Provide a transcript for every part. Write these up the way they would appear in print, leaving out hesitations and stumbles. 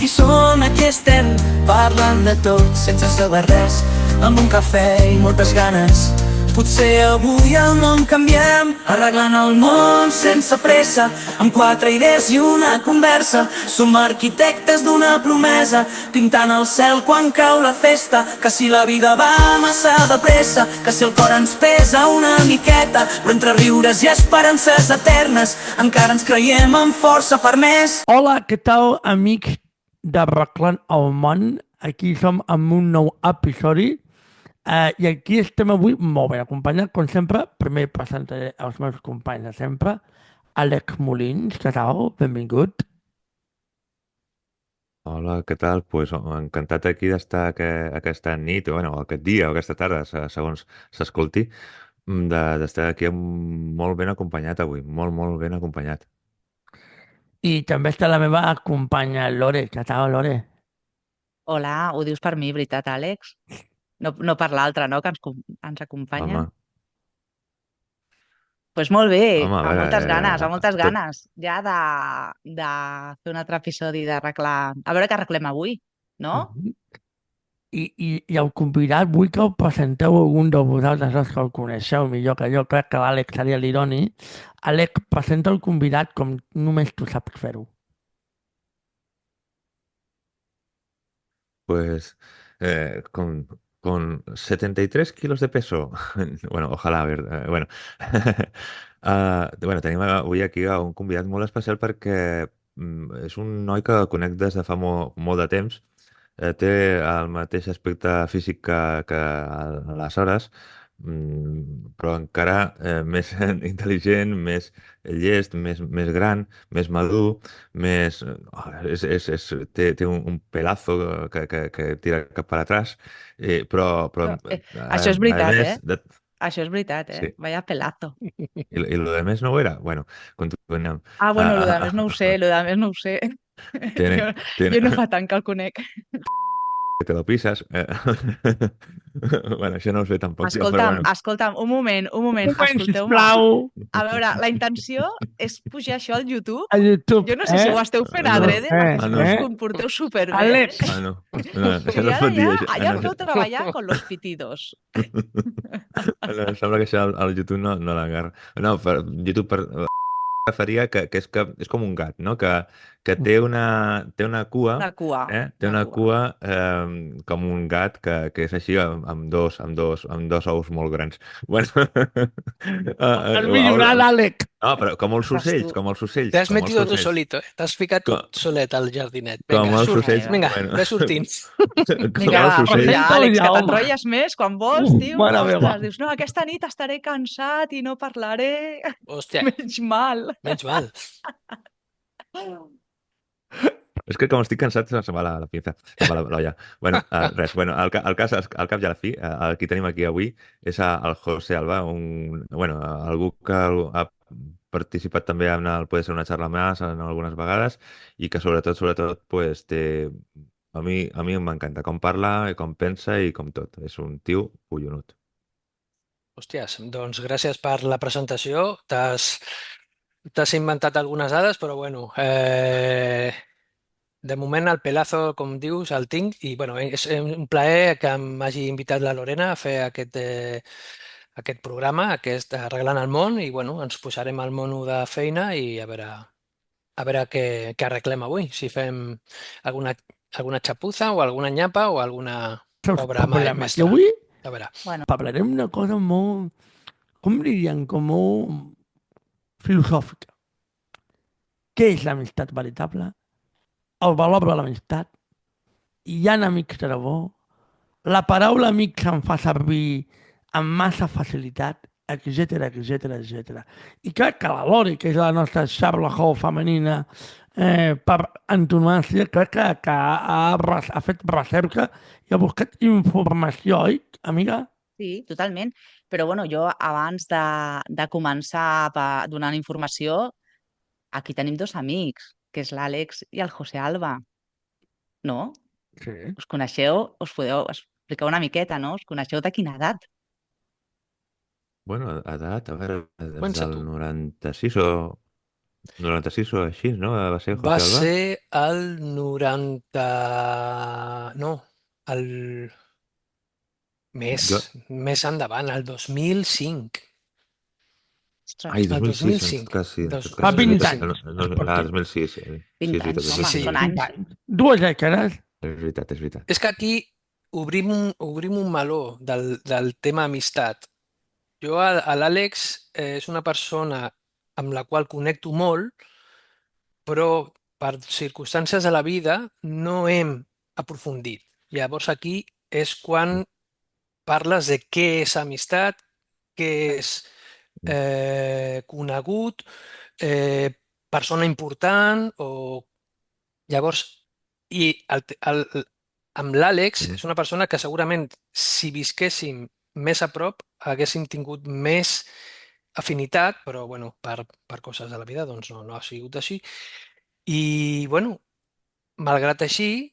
Aquí som, aquí estem, parlant de tot sense saber res, amb un cafè i moltes ganes. Potser avui el món canviem, arreglant el món sense pressa, amb 4 idees i una conversa. Som arquitectes d'una promesa, pintant el cel quan cau la festa. Que si la vida va massa de pressa, que si el cor ens pesa una miqueta, però entre riures i esperances eternes encara ens creiem amb força per més. Hola, què tal, amics d'Arreglant el món? Aquí som amb un nou episodi. I aquí estem avui molt ben acompanyats, com sempre. Primer presentaré els meus companys de sempre. Àlex Molins, què tal? Benvingut. Hola, què tal? Pues encantat aquí d'estar aquesta nit, o bueno, aquest dia o aquesta tarda, segons s'escolti, d'estar aquí molt ben acompanyat avui, molt ben acompanyat. I també està la meva companya Lore. Què tal, Lore? Hola, ho dius per mi, veritat, Àlex? No per l'altre, no?, que ens acompanya. Home, Doncs molt bé, home, a amb veure, moltes ganes, ja de fer un altre episodi d'arreglar... A veure què arreglem avui, no? I el convidat, vull que el presenteu a algun de vosaltres, els que el coneixeu millor que jo. Crec que l'Àlex seria l'ironi. Àlex, presenta el convidat com només tu saps fer-ho. pues con 73 kilos de peso, bueno, ojalà, a veure, bueno, bueno, tenim avui aquí un convidat molt especial perquè és un noi que conec des de fa molt de temps. Té el mateix aspecte físic que aleshores, però encara més intel·ligent, més llest, més gran, més madur, més... té un pelazo que tira cap per atrás, però Això és veritat, a més, Això és veritat, sí. Vaya pelazo. I lo de més no ho era? Bueno, continuem. Bueno, lo de més no ho sé, Tiene, Jo no fa tant que el conec. que te lo pisas. Bueno, això no ho sé tampoc. però bueno. Escolta'm, un moment, escolteu-me. Sisplau, A veure, la intenció és pujar això al YouTube. a YouTube. Jo no sé si ho esteu fent adrede, perquè si no us eh? comporteu superbé. Àlex. No, això I no es pot dir. ara ja em feu treballar con los pitidos. No, sembla que això al YouTube no l'agarra. No, per YouTube referia que és com un gat, no? Que té una cua, La cua. té una cua com un gat que és així amb dos ous molt grans. Bueno, Has millorat, Àlex. no, però com els ocells, Te has com els metido tú ocells. solito, ¿eh? T'has ficat tu solet al jardinet. Com Vinga, els surt. ocells. Vinga, Bueno. ve sortint. Com Vinga, els ocells. ja, Àlex, que Ja, home. t'enrotlles més quan vols, tio. mare meva. Dius, no, aquesta nit estaré cansat i no parlaré. Hòstia, Menys mal. menys mal. És que com estic cansat se va la pinza, se va l'olla. Bueno, res, bueno, al cap i a la fi, el que tenim aquí avui és el José Alba, algú que ha participat també en el Puede ser una charla más en algunes vegades i que sobretot, pues, té... A mi m'encanta com parla, com pensa i com tot. És un tio collonut. Hòsties, doncs gràcies per la presentació. T'has inventat algunes dades, però bueno, de moment el pelazo, com dius, el tinc i bueno, és un plaer que m'hagi invitat la Lorena a fer aquest programa, aquest Arreglant el món i bueno, ens posarem al mono de feina i a veure què arreglem avui, si fem alguna xapuza o alguna nyapa o alguna obra Problemes. I mestra. avui A veure, parlarem d'una cosa molt, com diríem, com molt filosòfica. Què és l'amistat veritable? El valor de l'amistat? Hi ha amics de debò? La paraula amic se'n fa servir amb massa facilitat, etc. I crec que la Lori, que és la nostra Sherlock Holmes femenina per antonomàsia, crec que ha fet recerca i ha buscat informació, oi, amiga? Sí, totalment. Però bueno, jo abans de començar donant informació, aquí tenim dos amics, que és l'Àlex i el José Alba, no? Sí. Us coneixeu? Us podeu explicar una miqueta, no? Us coneixeu de quina edat? Bueno, edat, a veure, des Comença del tu. 96 o... 96 o així, no? Va ser Va José Alba? ser el 90... No, el Jo... més endavant, el 2005. Ai, Ostres, El 2006, en tot 2005. cas, sí, en tot Fa cas, és 20 veritat. anys, No, esportiu. 2006, sí. Sí, 20 és veritat, anys, Sí, home, sí. 2006. són 20 anys. anys. 2 dècades. És veritat, és veritat. És que aquí obrim un meló del tema amistat. Jo, a l'Àlex és una persona amb la qual connecto molt, però per circumstàncies de la vida no hem aprofundit. Llavors aquí és quan parles de què és amistat, què és Mm. conegut, eh, persona important o... Llavors, i amb l'Àlex Mm. és una persona que segurament si visquéssim més a prop haguéssim tingut més afinitat, però bueno, per coses de la vida doncs no ha sigut així. I bueno, malgrat així,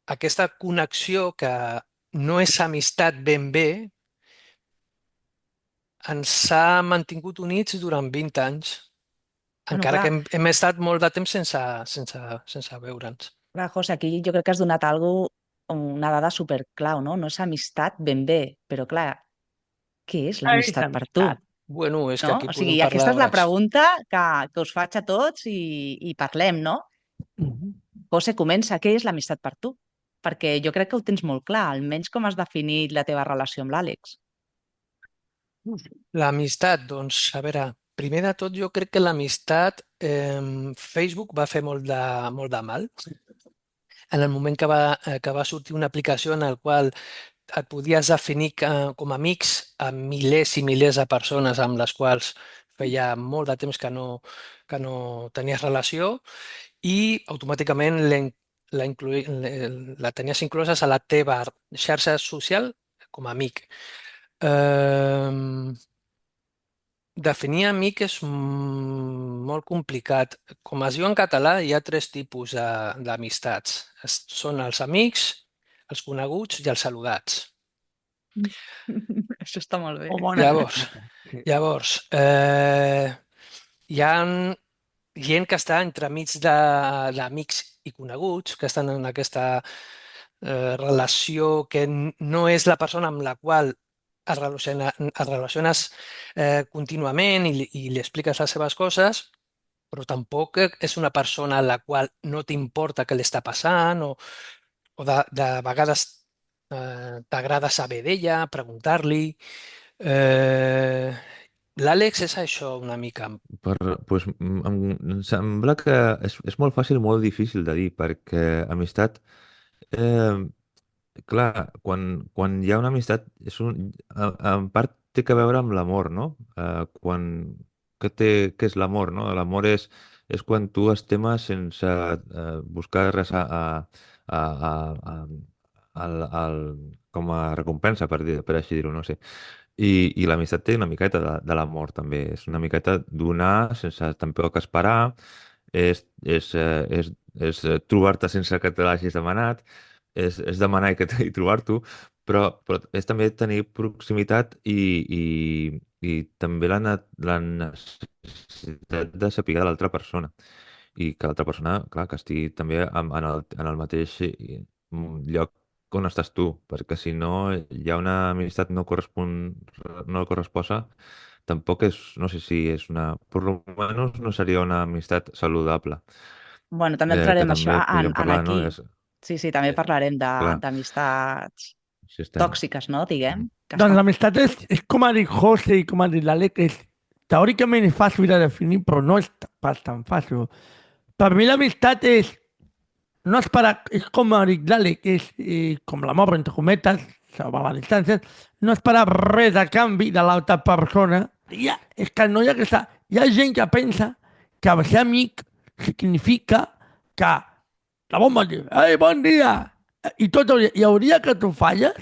aquesta connexió que no és amistat ben bé, ens ha mantingut units durant 20 anys, Bueno, encara que clar, hem estat molt de temps sense veure'ns. clar, José, aquí jo crec que has donat una dada superclau, no? No és amistat ben bé, però clar, què és És l'amistat per tu? amistat. Bueno, és que No? aquí O podem sigui, parlar aquesta és la hores. pregunta que us faig a tots i parlem, no? Mhm. José, comença, què és l'amistat per tu? Perquè jo crec que ho tens molt clar, almenys com has definit la teva relació amb l'Àlex. L'amistat, doncs, a veure, primer de tot jo crec que l'amistat, Facebook va fer molt de mal. En el moment que va sortir una aplicació en el qual et podies definir com a amics amb milers i milers de persones amb les quals feia molt de temps que no tenies relació i automàticament la tenies incloses a la teva xarxa social com a amic. Eh, Definir amic és molt complicat. Com es diu en català, hi ha tres tipus d'amistats. Són els amics, els coneguts i els saludats. Això està molt bé. O bona Llavors, tècnica. Sí. llavors hi ha gent que està entremig d'amics i coneguts, que estan en aquesta relació que no és la persona amb la qual es relaciones contínuament i li expliques les seves coses, però tampoc és una persona a la qual no t'importa què li està passant o de vegades t'agrada saber d'ella, preguntar-li. Eh, L'Àlex és això una mica. Pues, em sembla que és molt fàcil i molt difícil de dir, perquè amistat, eh, clar, quan hi ha una amistat, en part té que veure amb l'amor, no? Què és l'amor, no? L'amor és quan tu estimes sense buscar res a, a, a, com a recompensa, per així dir-ho, no sé. I l'amistat té una miqueta de l'amor, també. És una miqueta donar sense tampoc esperar, és trobar-te sense que te l'hagis demanat, és demanar i trobar-t'ho, però és també tenir proximitat i també la necessitat de saber de l'altra persona i que l'altra persona, clar, que estigui també en el mateix lloc on estàs tu, perquè si no hi ha una amistat no corresposa, tampoc és, no sé si és una, per lo menos no seria una amistat saludable, Bueno, també que entrarem això també podríem en parlar, no? aquí. Sí, sí, també Eh, parlarem clar, d'amistats si estem... tòxiques, no? Diguem. Que Doncs estan... l'amistat és com ha dit José i com ha dit l'Alec, és teòricament és fàcil de definir, però no és pas tan fàcil. Per mi l'amistat és no esperar, és com ha dit l'Alec, és com l'amor, entre cometes, salvar la distància, no esperar res a canvi de l'altra persona. És que no hi ha aquesta... Hi ha gent que pensa que ser amic significa que la bomba diu, ei, bon dia! I tot el dia que tu falles,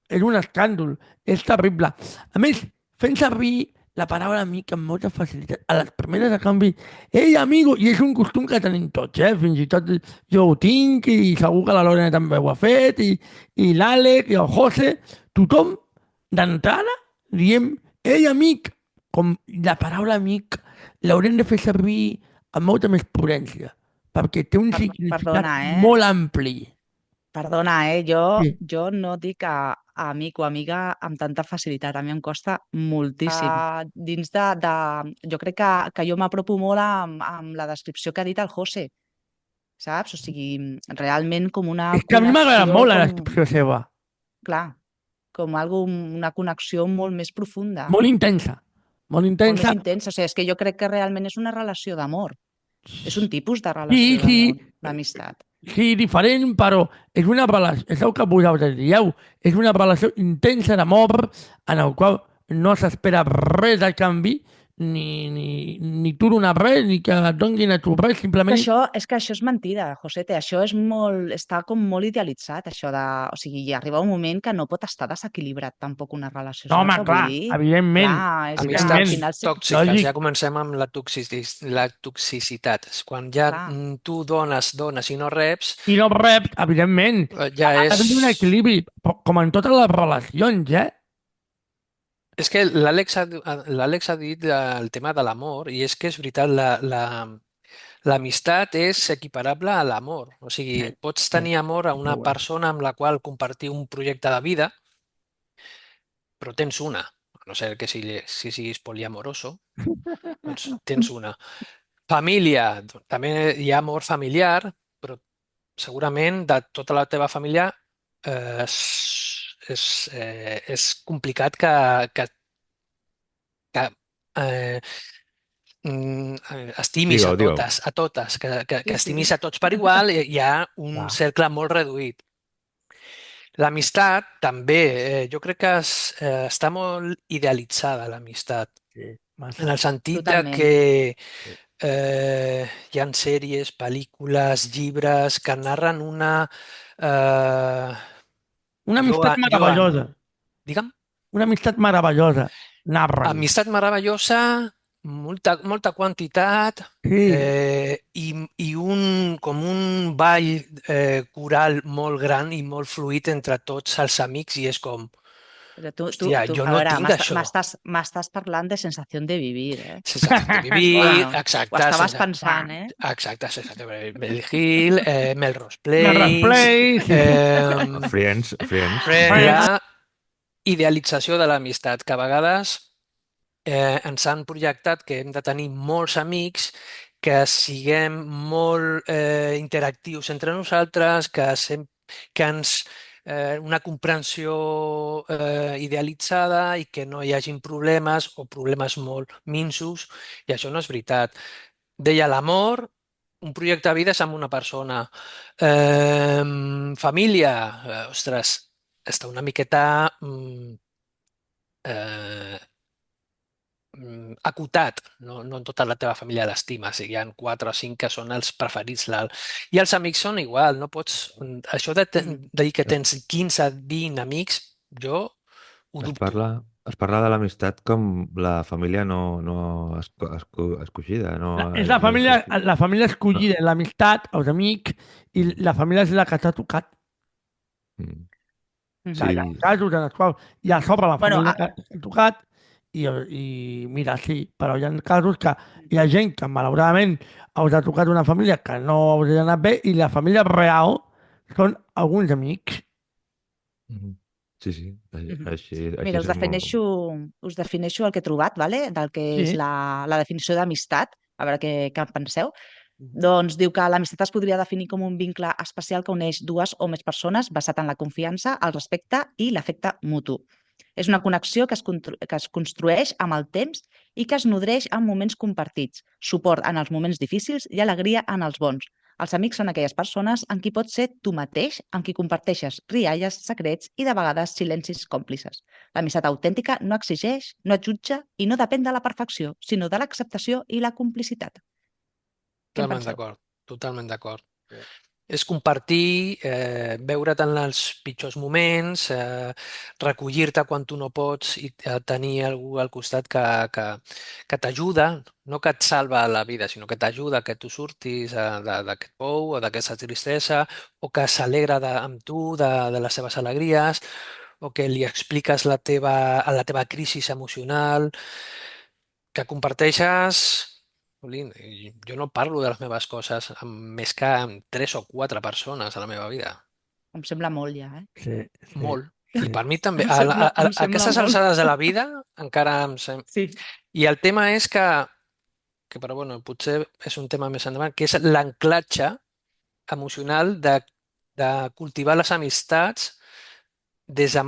és un escàndol, és terrible. A més, fent servir la paraula amic amb molta facilitat. A les primeres de canvi, ei, amigo, i és un costum que tenim tots, fins i tot jo ho tinc i segur que la Lorena també ho ha fet i l'Àlex i el José, tothom d'entrada diem, ei, amic, com la paraula amic l'haurem de fer servir amb molta més prudència, perquè té un significat Perdona, molt ampli. Perdona, Sí. jo no dic a amic o amiga amb tanta facilitat. A mi em costa moltíssim. Jo crec que jo m'apropo molt amb la descripció que ha dit el José, saps? O sigui, realment com una És que a mi m'agrada connexió, molt la descripció seva, clar, com una connexió molt més profunda, molt intensa, molt molt més intensa. intensa. O sigui, és que jo crec que realment és una relació d'amor. És un tipus de Sí, relació sí, d'amor, d'amistat. sí, diferent, però és una relació, és el que vosaltres dieu, és una relació intensa d'amor en el qual no s'espera res a canvi, ni tu donar res, ni que et donguin a tu res, simplement... És que això és mentida, Josete. Això és està com molt idealitzat, això de... O sigui, hi arriba un moment que no pot estar desequilibrat tampoc una relació, No, saps home, el que clar, vull dir? evidentment, Clar, és que al Amistats evidentment, final... tòxiques, lògic. ja comencem amb la toxicitat. Quan ja Clar. tu dones i no reps, I no reps, evidentment, ja ha és... d'haver un equilibri, però com en totes les relacions, És que l'Àlex ha dit el tema de l'amor, i és que és veritat, l'amistat és equiparable a l'amor. O sigui, Sí, pots sí, tenir amor a una ho és. persona amb la qual compartir un projecte de vida, però tens una. A no ser que si siguis poliamoroso, doncs tens una. Família, també hi ha amor familiar, però segurament de tota la teva família és complicat que eh, estimis a Digue-ho. totes, que Sí, sí. estimis a tots per igual, hi ha un Clar. cercle molt reduït. L'amistat també, jo crec que està molt idealitzada, l'amistat, Sí, en massa. el sentit de Totalment. que Sí. hi ha sèries, pel·lícules, llibres que narren eh, Una amistat meravellosa, digue'm, una amistat meravellosa, narren. amistat meravellosa, molta quantitat Sí, i com un ball coral molt gran i molt fluid entre tots els amics, i és com, Però hòstia, jo a no veure, tinc això. m'estàs parlant de sensació de vivir, eh? Sensació de vivir, Bueno, exacte. ho estaves pensant, eh? Exacte, sensació de vivir. Mel Hill, Melrose Melrose Place, Place. Friends. Friends, la idealització de l'amistat, que a vegades ens han projectat que hem de tenir molts amics, que siguem molt interactius entre nosaltres, que ens una comprensió idealitzada i que no hi hagin problemes o problemes molt minsos, i això no és veritat. Deia l'amor, un projecte de vida és amb una persona. Família, ostres, està una miqueta eh, acotat, no en tota la teva família l'estimes, hi ha 4 o 5 que són els preferits. I els amics són igual, no pots... Això de dir que tens 15, 20 amics, jo ho Es dubto. parla de l'amistat com la família no escogida. És la família escollida, l'amistat, els amics, i la família és la que t'ha tocat. Mm. Hi ha Sí, casos en els quals hi ha a sobre la Bueno, família que t'ha tocat i mira, sí, però hi ha casos que hi ha gent que malauradament us ha tocat una família que no us ha anat bé i la família real són alguns amics. Mhm. Sí. Mhm. Així Mira, és molt... us defineixo el que he trobat, vale? Del que és Sí. la definició d'amistat, a veure què en penseu. Doncs diu que l'amistat es podria definir com un vincle especial que uneix dues o més persones basat en la confiança, el respecte i l'afecte mutu. És una connexió que es construeix amb el temps i que es nodreix en moments compartits, suport en els moments difícils i alegria en els bons. Els amics són aquelles persones amb qui pots ser tu mateix, amb qui comparteixes rialles, secrets i de vegades silencis còmplices. L'amistat autèntica no exigeix, no et jutja i no depèn de la perfecció, sinó de l'acceptació i la complicitat. Què en Totalment penseu? d'acord, totalment d'acord. És compartir, veure't en els pitjors moments, recollir-te quan tu no pots i tenir algú al costat que t'ajuda, no que et salva la vida, sinó que t'ajuda a que tu surtis d'aquest pou o d'aquesta tristesa, o que s'alegra amb tu de les seves alegries, o que li expliques la teva crisi emocional, que comparteixes Jolín, jo no parlo de les meves coses amb més que amb 3 o 4 persones a la meva vida. Em sembla molt ja, eh? Sí, sí, Molt. I sí. per mi també. Em A sembla aquestes molt. alçades de la vida encara em sembla... Sí. I el tema és que però bueno, potser és un tema més endavant, que és l'anclatge emocional de cultivar les amistats des de...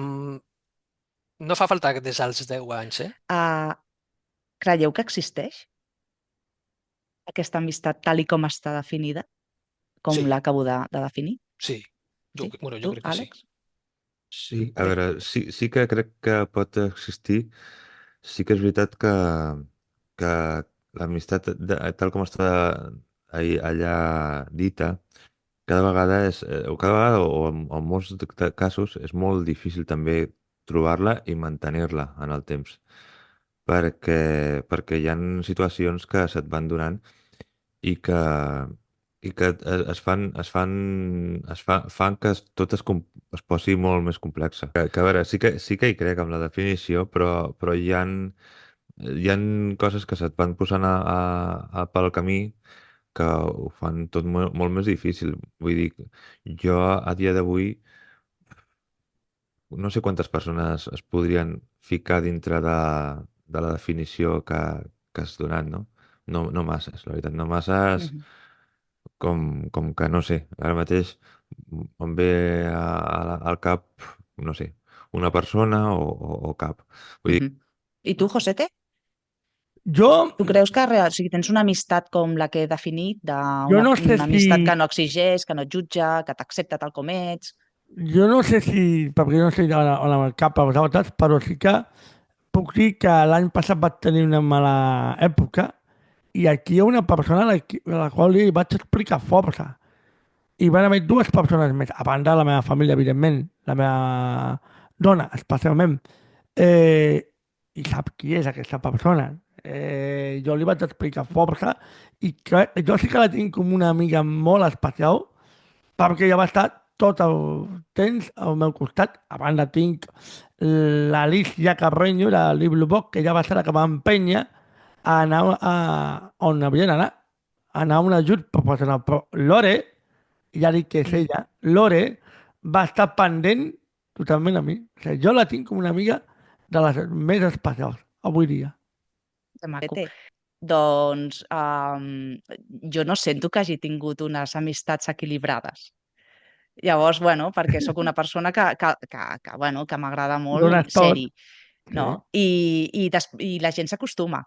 No fa falta que des dels 10 anys, eh? Uh, Creieu que existeix aquesta amistat tal i com està definida, com Sí, l'acabo de definir? sí. Sí? Bueno, jo Tu, crec que sí. Àlex? Sí, a veure, sí que crec que pot existir. Sí que és veritat que l'amistat, tal com està allà dita, cada vegada o cada vegada, o en molts casos, és molt difícil també trobar-la i mantenir-la en el temps. Perquè hi ha situacions que se't van donant i que fan que tot es posi molt més complex. Que a veure, sí que hi crec amb la definició, però hi han coses que se't van posant pel camí que ho fan tot molt més difícil. Vull dir, jo a dia d'avui no sé quantes persones es podrien ficar dintre de la definició que has donat, no? No masses, la veritat, no masses, Mhm. com que no sé, ara mateix em ve al cap, no sé, una persona o cap. Vull dir, Mhm. I tu, Josete? Jo, Tu creus que o sigui, tens una amistat com la que he definit, jo no sé una amistat si, que no exigeix, que no et jutja, que t'accepta tal com ets? jo no sé si, perquè jo no sé on amb el cap a vosaltres, però sí que puc dir que l'any passat vaig tenir una mala època i aquí hi ha una persona a la qual li vaig explicar força. I van haver dues persones més, a banda de la meva família, evidentment, la meva dona, especialment. Eh, I sap qui és aquesta persona. Jo li vaig explicar força i jo sí que la tinc com una amiga molt especial perquè ella va estar tot el temps al meu costat. A banda tinc l'Alicia Carreño de Blue Box, que ja va ser la que va empènyer a anar on havien d'anar, a anar a un ajut professional. Però Lore, ja dic que és Mm. ella, Lore va estar pendent totalment a mi. O sigui, jo la tinc com una amiga de les més especials avui dia. Que maco. Doncs jo no sento que hagi tingut unes amistats equilibrades. Llavors, bueno, perquè sóc una persona bueno, que m'agrada molt Dones tot. ser-hi, Sí. no? I la gent s'acostuma,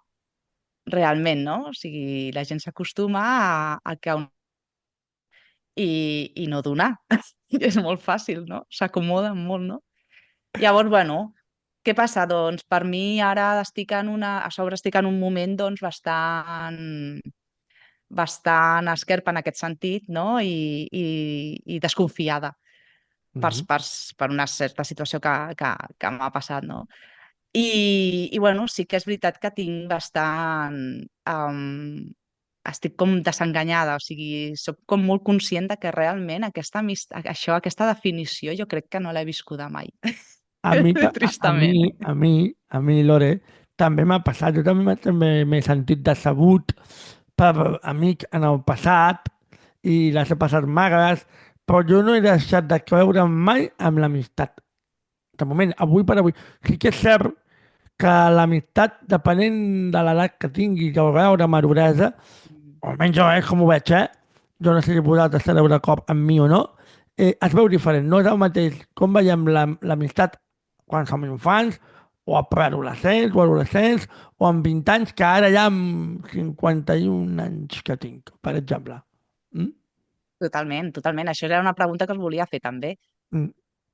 realment, no? O sigui, la gent s'acostuma a que i no donar. És molt fàcil, no? S'acomoden molt, no? Llavors, bueno, què passa? Doncs per mi ara a sobre estic en un moment doncs bastant esquerpa en aquest sentit, no? I desconfiada Mhm. per una certa situació que m'ha passat, no? I bueno, sí que és veritat que tinc bastant... estic com desenganyada, o sigui, sóc com molt conscient de que realment aquesta definició jo crec que no l'he viscuda mai, A mi, tristament. a mi, Lore, també m'ha passat. Jo també m'he sentit decebut per amics en el passat i les he passat magres, però jo no he deixat de creure mai en l'amistat. De moment, avui per avui. Sí que és cert que l'amistat, depenent de l'edat que tinguis o el grau de maduresa, Mm. o almenys jo és com ho veig, jo no sé si vosaltres estareu d'acord amb mi o no, es veu diferent. No és el mateix com veiem l'amistat quan som infants, o a preadolescents, o adolescents, o amb 20 anys, que ara ja amb 51 anys que tinc, per exemple. Mm? Totalment, totalment. Això era una pregunta que us volia fer també. Mm.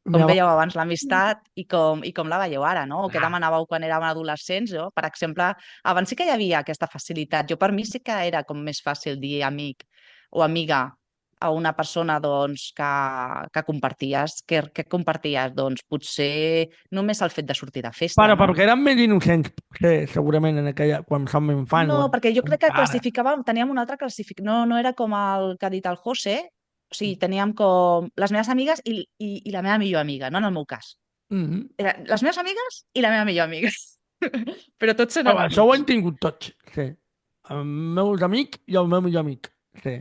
Com Meva- veieu abans l'amistat i com la veieu ara, no? O què demanàveu quan éreu adolescents, no? Per exemple, abans sí que hi havia aquesta facilitat. Jo per mi sí que era com més fàcil dir amic o amiga a una persona doncs, que comparties. Què comparties? Doncs potser només el fet de sortir de festa, Però no? perquè eren més innocents, segurament, quan som infants. No, perquè jo crec que Ara. teníem un altre classific... No era com el que ha dit el José, o sigui, teníem com les meves amigues i la meva millor amiga, no en el meu cas. Mm. Eren les meves amigues i la meva millor amiga. Però tots eren Això ho amics. han tingut tots, sí. el meu amic i el meu millor amic. Sí.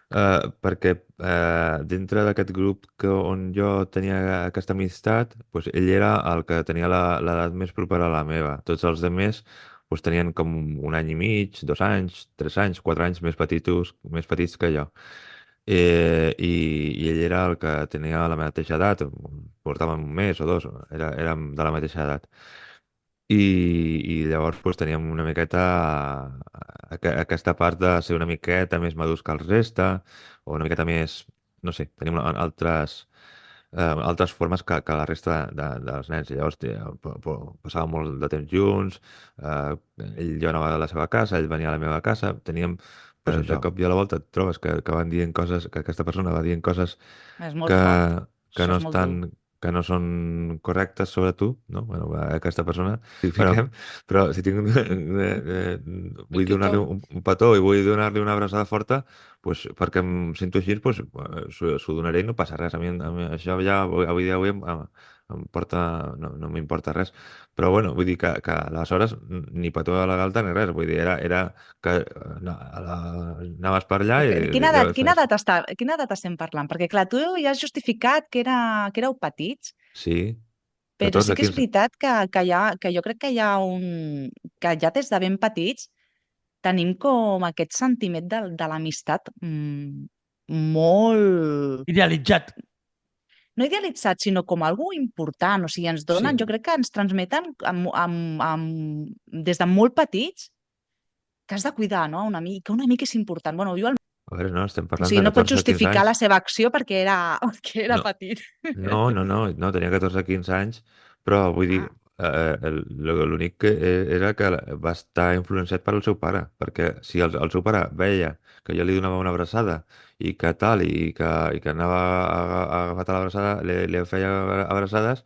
Perquè dintre d'aquest grup on jo tenia aquesta amistat, doncs ell era el que tenia l'edat més propera a la meva. Tots els altres doncs, tenien com un any i mig, 2 anys, 3 anys, 4 anys més petits que jo. I ell era el que tenia la mateixa edat, portàvem un mes o dos, érem de la mateixa edat. I llavors doncs, teníem una miqueta aquesta part de ser una miqueta més madurs que el resta, o una miqueta més, no sé, tenim altres formes que la resta dels nens. I llavors passàvem molt de temps junts, jo anava a la seva casa, ell venia a la meva casa, teníem... Pues, de cop i a la volta et trobes que van dient coses, que aquesta persona va dient coses És molt que, fort. que Això no és molt dur. estan, que no són correctes sobre tu, no? Bueno, aquesta persona, però si tinc, vull donar-li un petó i vull donar-li una abraçada forta, pues, perquè em sento així, pues, s'ho donaré i no passa res. A mi això ja avui dia em porta, no m'importa res. Però bueno, vull dir que aleshores ni petó a la galta ni res. Vull dir, era que anaves per allà i Quina edat estem parlant? Perquè, clar, tu ja has justificat que éreu petits, sí, però sí 14, que és 15. veritat que jo crec que hi ha que ja des de ben petits tenim com aquest sentiment de l'amistat molt, Idealitzat. no idealitzat, sinó com algo important. O sigui, ens donen, Sí. jo crec que ens transmeten des de molt petits que has de cuidar, no? Que un amic és important. Bueno, jo, A veure, no, estem o parlant sigui, de no pots 14 o 15 justificar la anys. seva acció perquè que era No, petit. no, tenia 14 o 15 anys, però vull dir, Ah, l'únic que era que va estar influenciat pel seu pare, perquè si el seu pare veia que jo li donava una abraçada i que tal, i que anava agafat a l'abraçada, li feia abraçades,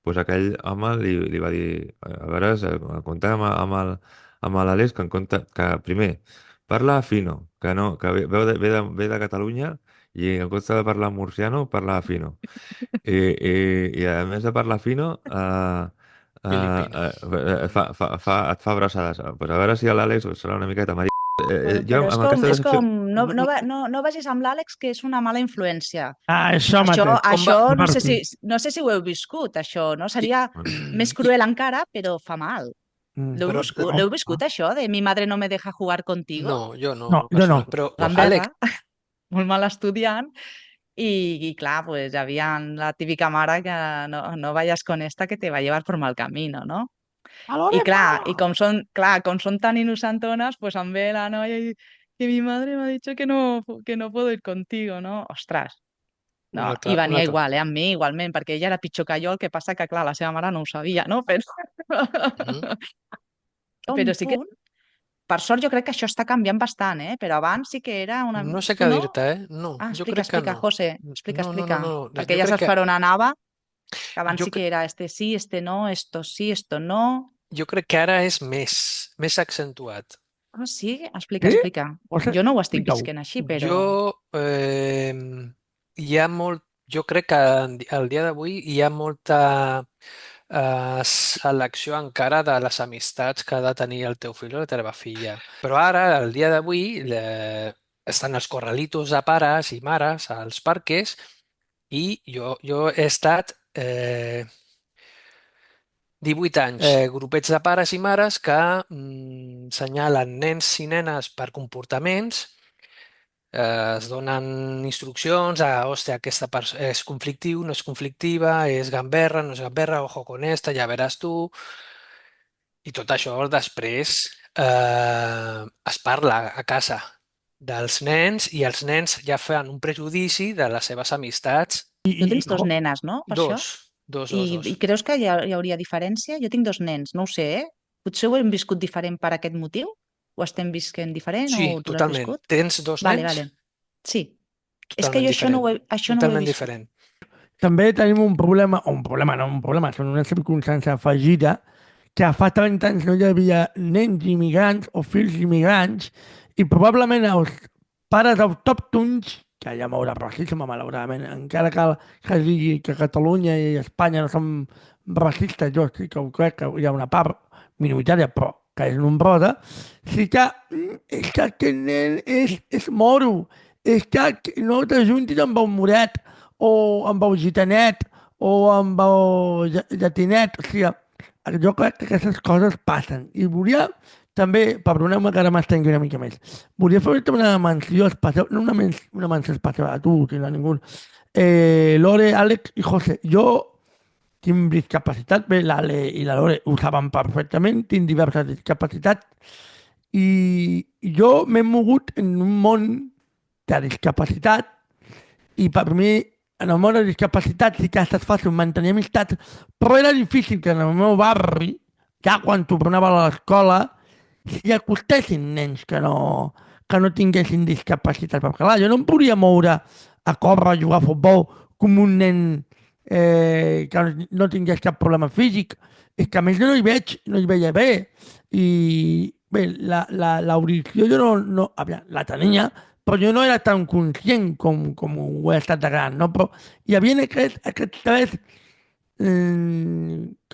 doncs aquell home li va dir, a veure, compte amb l'Àlex, que en compte, que primer, parla fino, que no, que ve de Catalunya i en comptes de parlar murciano, parla fino. I a més de parlar fino, Filipino. et fa abraçades. Pues a veure si l'Àlex serà una miqueta marí. Jo però amb aquesta és decepció... com no vagis amb l'Àlex, que és una mala influència. Ah, això mateix. Això Com no sé si ho heu viscut, això, no? Seria Bueno, més cruel encara, però fa mal. Però, L'heu viscut, això, de mi madre no me deja jugar contigo? no, jo no, No, no jo passa no. res. Però, Gamberra, Àlex, molt mal estudiant, y clar, pues había la típica mara que no vayas con esta que te va a llevar por mal camino, ¿no? I clar, com són tan inusantones, pues em ve la noia i que mi madre me ha dicho que no puedo ir contigo, ¿no? Ostres, un no, i altre, un venia altre. igual, amb mi igualment, perquè ella era pitjor que jo, el que passa que, clar, la seva mare no ho sabia, no? Mhm. Però sí que, per sort, jo crec que això està canviant bastant, però abans sí que era una... No sé Tu què no? dir-te, No, Ah, jo explica, crec que explica, no. José, explica, No, no, explica, no. perquè Jo ja crec saps que, per on anava, que abans jo, sí cre- que era este sí, este no, esto sí, esto no... jo crec que ara és més accentuat. Ah, sí? Explica, Sí? explica. Ostres, Jo no ho estic explica-ho. visquent així, però... Hi ha molt, jo crec que al dia d'avui hi ha molta selecció encara de les amistats que ha de tenir el teu fill o la teva filla. Però ara, al dia d'avui, estan els corralitos de pares i mares als parques i jo he estat 18 anys, grupets de pares i mares que senyalen nens i nenes per comportaments, es donen instruccions hòstia, aquesta és conflictiu, no és conflictiva, és gamberra, no és gamberra, ojo con esta, ja veràs tu. I tot això després es parla a casa dels nens i els nens ja fan un prejudici de les seves amistats. Tu tens dos nenes, no? Per això? Dos. I creus que hi hauria diferència? Jo tinc dos nens, no ho sé, Potser ho hem viscut diferent per aquest motiu? Ho estem visquent diferent o Sí, tu l'has totalment. viscut? Tens dos Vale, nens? vale. Sí. És que Totalment jo diferent. això no ho he Totalment viscut. diferent. També tenim un problema, són una circumstància afegida, que fa 30 anys no hi havia nens immigrants o fills immigrants i probablement els pares autòctons, que hi ha molt de racisme, malauradament, encara que es digui que Catalunya i Espanya no són racistes, jo sí que ho crec que hi ha una part minoritària, però que és nombrosa, sí que és que aquest nen és moro, és que no t'ajuntis amb el moret, o amb el gitanet, o amb el llatinet, o sigui, jo crec que aquestes coses passen. I volia també, perdoneu-me que ara m'estengui una mica més, volia fer una menció especial, no una menció especial a tu, sinó a ningú. Lore, Àlex i José, jo tinc discapacitat, bé, l'Ale i la Lore ho saben perfectament, tinc diverses discapacitats i jo m'he mogut en un món de discapacitat i per mi en el món de discapacitat sí que ha estat fàcil mantenir amistats, però era difícil que en el meu barri, ja quan tornava a l'escola, s'hi acostessin nens que no tinguessin discapacitat. Perquè clar, jo no em podia moure a córrer, a jugar a futbol, com un nen que no tingués cap problema físic. És que a més jo no hi veig, no hi veia bé. I bé, l'audició jo aviam, la tenia, però jo no era tan conscient com ho he estat de gran, no? Però hi havia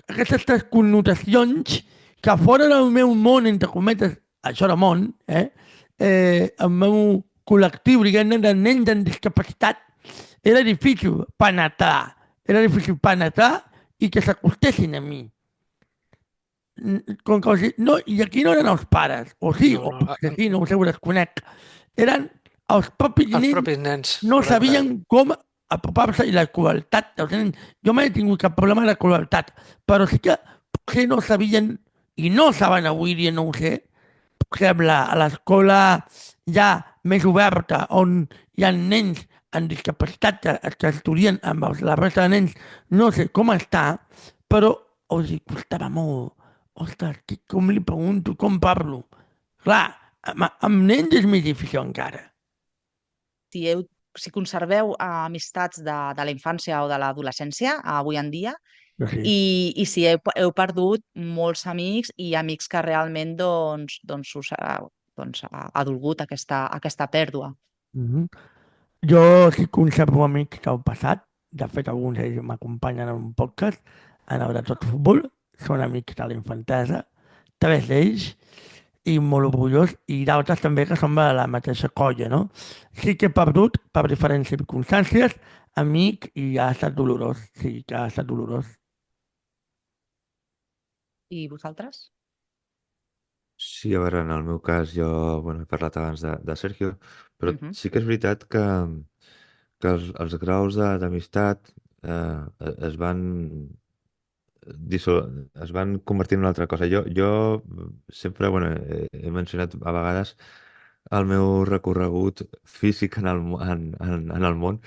aquestes tres connotacions que fora del meu món, entre cometes, això era món, el meu col·lectiu, diguem-ne, de nens amb discapacitat, era difícil penetrar i que s'acostessin a mi. Com que no, i aquí no eren els pares, o sí, No, o no, potser sí, no ho sé, ho desconec. Eren els propis els nens, propis nens, no correcte. sabien com apropar-se i la crueltat dels nens. Jo mai he tingut cap problema de crueltat, però sí que potser no sabien, i no saben avui dia, no ho sé, per exemple, a l'escola ja més oberta, on hi ha nens amb discapacitat que estudien amb la resta de nens, no sé com està, però els hi costava molt. Ostres, com li pregunto, com parlo? Clar, amb nens és més difícil encara. Si conserveu amistats de la infància o de l'adolescència avui en dia, Sí. i si heu perdut molts amics i amics que realment us ha dolgut aquesta pèrdua. Mhm. Jo sí conservo amics del passat. De fet, alguns d'ells m'acompanyen en un podcast, en el de tot futbol. Són amics de la infantesa. 3 d'ells, i molt orgullós, i d'altres també que són de la mateixa colla, no? Sí que he perdut, per diferents circumstàncies, amic, i ha estat dolorós. Sí, que ha estat dolorós. I vosaltres? Sí, a veure, en el meu cas jo, bueno, he parlat abans de Sergio, però Mhm. sí que és veritat que els graus d'amistat es van es van convertir en una altra cosa. Jo sempre, bueno, he mencionat a vegades el meu recorregut físic en el món,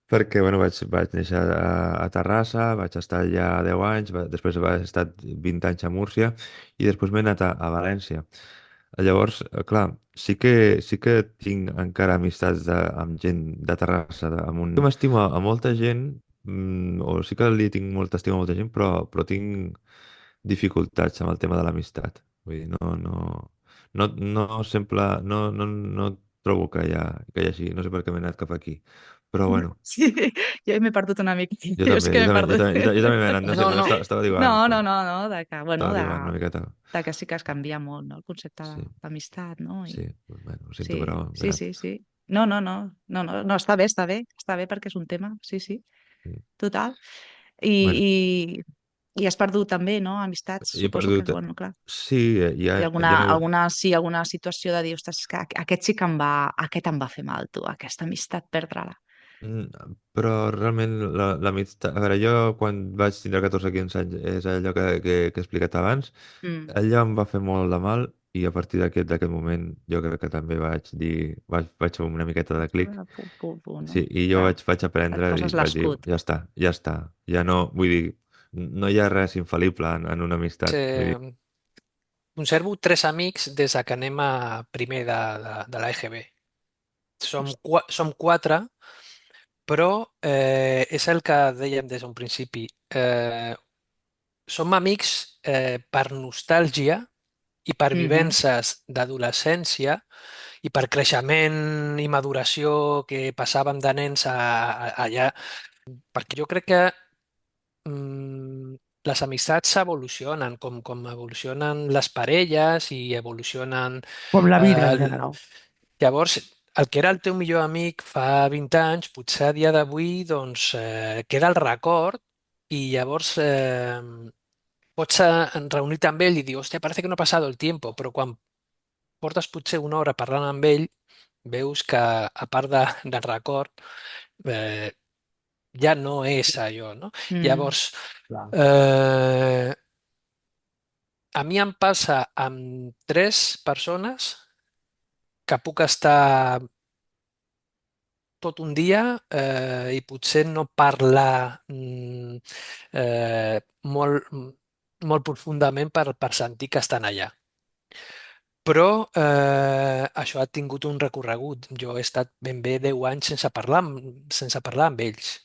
perquè bueno, vaig néixer a Terrassa, vaig estar allà 10 anys, després vaig estar 20 anys a Múrcia i després m'he anat a València. Llavors, clar, sí que tinc encara amistats amb gent de Terrassa, Jo m'estimo a molta gent, o sí que li tinc molta estima a molta gent, però tinc dificultats amb el tema de l'amistat. Vull dir, no sempre, no trobo que hi hagi, no sé per què m'he anat cap aquí, però bueno, Sí, jo m'he perdut una mica. jo Jo és també, que jo m'he també, jo perdut. també, jo també m'he anat, no sé, No, no, no, estava No, divagant, no, no, no, estava divagant una miqueta, de que sí que es canvia molt, no?, el concepte sí, d'amistat, no? sí, bueno, ho sento, Sí, però m'he sí, anat. sí, sí. No, no, no, no, no, no, està bé perquè és un tema, sí, sí, Sí. total. Bueno, I has perdut també, no?, amistats, he suposo que, perdut, bueno, clar. sí, Hi ha ja no, alguna situació de dir, ostres, és que aquest sí que aquest em va fer mal, tu, aquesta amistat, perdre-la. Però realment l'amistat... A veure, jo quan vaig tindre 14 o 15 anys, és allò que he explicat abans, Mm. allò em va fer molt de mal i a partir d'aquest moment jo crec que també vaig fer una miqueta de clic. No? Sí, i jo Clar, vaig et aprendre i poses vaig dir, l'escut. ja està. Ja no, vull dir, no hi ha res infal·lible en una amistat. Vull dir, conservo 3 amics des que anem a primer de l'EGB. Som 4, però és el que dèiem des d'un principi. Som amics per nostàlgia i per Mhm. vivències d'adolescència i per creixement i maduració que passàvem de nens allà, perquè jo crec que les amistats evolucionen, com evolucionen les parelles i evolucionen... Com la vida en Eh, general. llavors, el que era el teu millor amic fa 20 anys, potser a dia d'avui doncs, queda el record i llavors pots reunir-te amb ell i dir, hòstia, parece que no ha passat el tiempo, però quan portes potser una hora parlant amb ell, veus que, a part del record, eh, ja no és allò, no? Mm. Llavors, Clar. a mi em passa amb 3 persones que puc estar tot un dia i potser no parlar molt, molt profundament per sentir que estan allà. Però això ha tingut un recorregut. Jo he estat ben bé 10 anys sense parlar amb ells.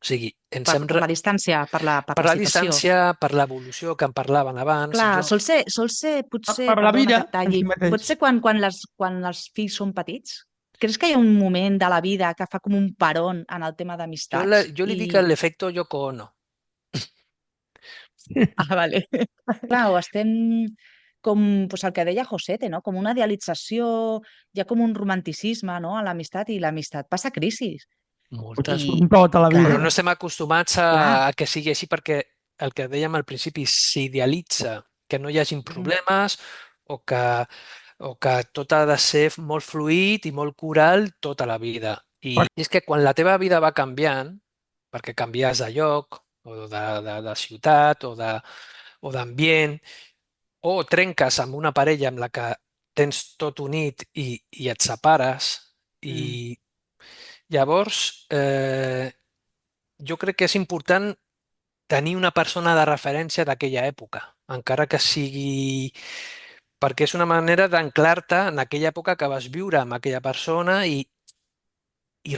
O sigui, Per la distància, per per la la situació. distància, per l'evolució que en parlaven abans. Clar, Jo, sol ser potser, Per la perdona vida que et en talli, si mateix. potser quan els fills són petits, creus que hi ha un moment de la vida que fa com un peron en el tema d'amistats? jo li dic l'efecte Yoko Ono. Ah, vale. Clar, o estem com pues, el que deia Josete, no? Com una idealització, hi ha com un romanticisme, no? A l'amistat, i l'amistat passa crisis. Moltes. I, Tota la clar, Però vida. no estem acostumats clar. a que sigui així perquè el que dèiem al principi s'idealitza, que no hi hagin problemes o que tot ha de ser molt fluid i molt coral tota la vida. I és que quan la teva vida va canviant, perquè canvies de lloc o de ciutat o d'ambient, o trenques amb una parella amb la que tens tot unit i et separes, i llavors jo crec que és important tenir una persona de referència d'aquella època, encara que sigui perquè és una manera d'anclar-te en aquella època que vas viure amb aquella persona i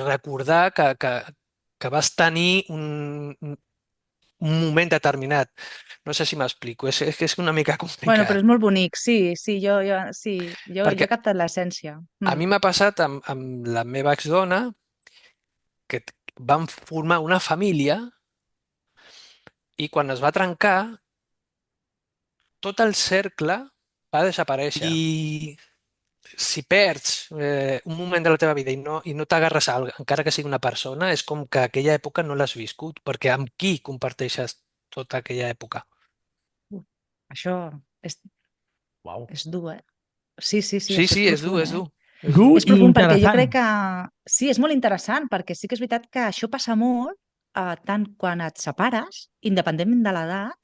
recordar que vas tenir un moment determinat. No sé si m'explico, és que és una mica Bueno, però complicat. és molt bonic, sí, sí, jo Perquè he captat l'essència. a mi m'ha passat amb la meva exdona que vam formar una família i quan es va trencar, tot el cercle va desaparèixer. I si perds un moment de la teva vida i no t'agarres a encara que sigui una persona, és com que aquella època no l'has viscut, perquè amb qui comparteixes tota aquella època? Això és, Uau. és dur, eh? Sí, sí, sí, Sí, això és sí, és dur, profund, és eh? dur. És Dur dur. És i profund perquè jo crec interessant. que... Sí, és molt interessant perquè sí que és veritat que això passa molt tant quan et separes, independentment de l'edat,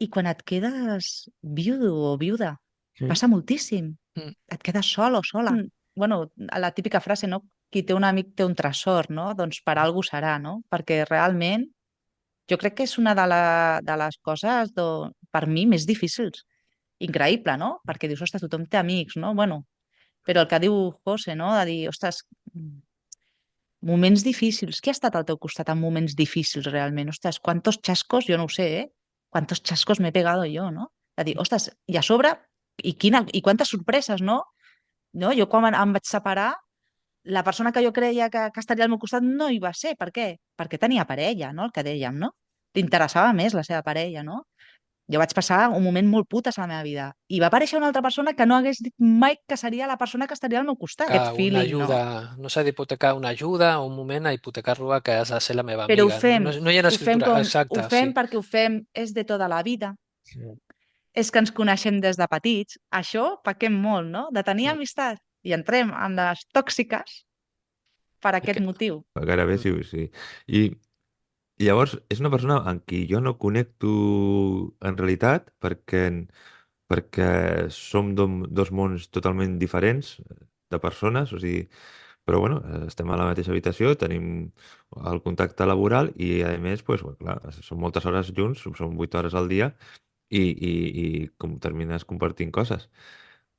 i quan et quedes viudo o viuda. Sí. Passa moltíssim. Mm. Et quedes sol o sola. Bueno, la típica frase, no? Qui té un amic té un tresor, no? Doncs per algú serà, no? Perquè realment jo crec que és una de les coses, per mi, més difícils. Increïble, no? Perquè dius, ostres, tothom té amics, no? Bueno, però el que diu José, no? De dir, ostres, moments difícils. Qui ha estat al teu costat en moments difícils realment? Ostres, quantos chascos, jo no ho sé, quantos chascos me he pegado yo, no? De dir, ostres, i a sobre, i quantes sorpreses, no? No? Jo quan em vaig separar, la persona que jo creia que estaria al meu costat no hi va ser. Per què? Perquè tenia parella, no? El que dèiem, no? T'interessava més la seva parella, no? Jo vaig passar un moment molt putes a la meva vida. I va aparèixer una altra persona que no hagués dit mai que seria la persona que estaria al meu costat. Que Aquest una feeling, no? ajuda, no s'ha d'hipotecar una ajuda o un moment a hipotecar-lo a que has de ser la meva Però amiga. No, no hi ha escriptura. ho Exacte, fem sí. perquè ho fem, és de tota la vida, Sí. és que ens coneixem des de petits. Això pequem molt, no? De tenir Mm. amistat. I entrem en les tòxiques per aquest Que- motiu. Gairebé sí, sí. I llavors és una persona amb qui jo no connecto en realitat perquè som dos mons totalment diferents de persones, o sigui, però bueno, estem a la mateixa habitació, tenim el contacte laboral i a més, pues, bueno, clar, són moltes hores junts, són 8 hores al dia i com termines compartint coses.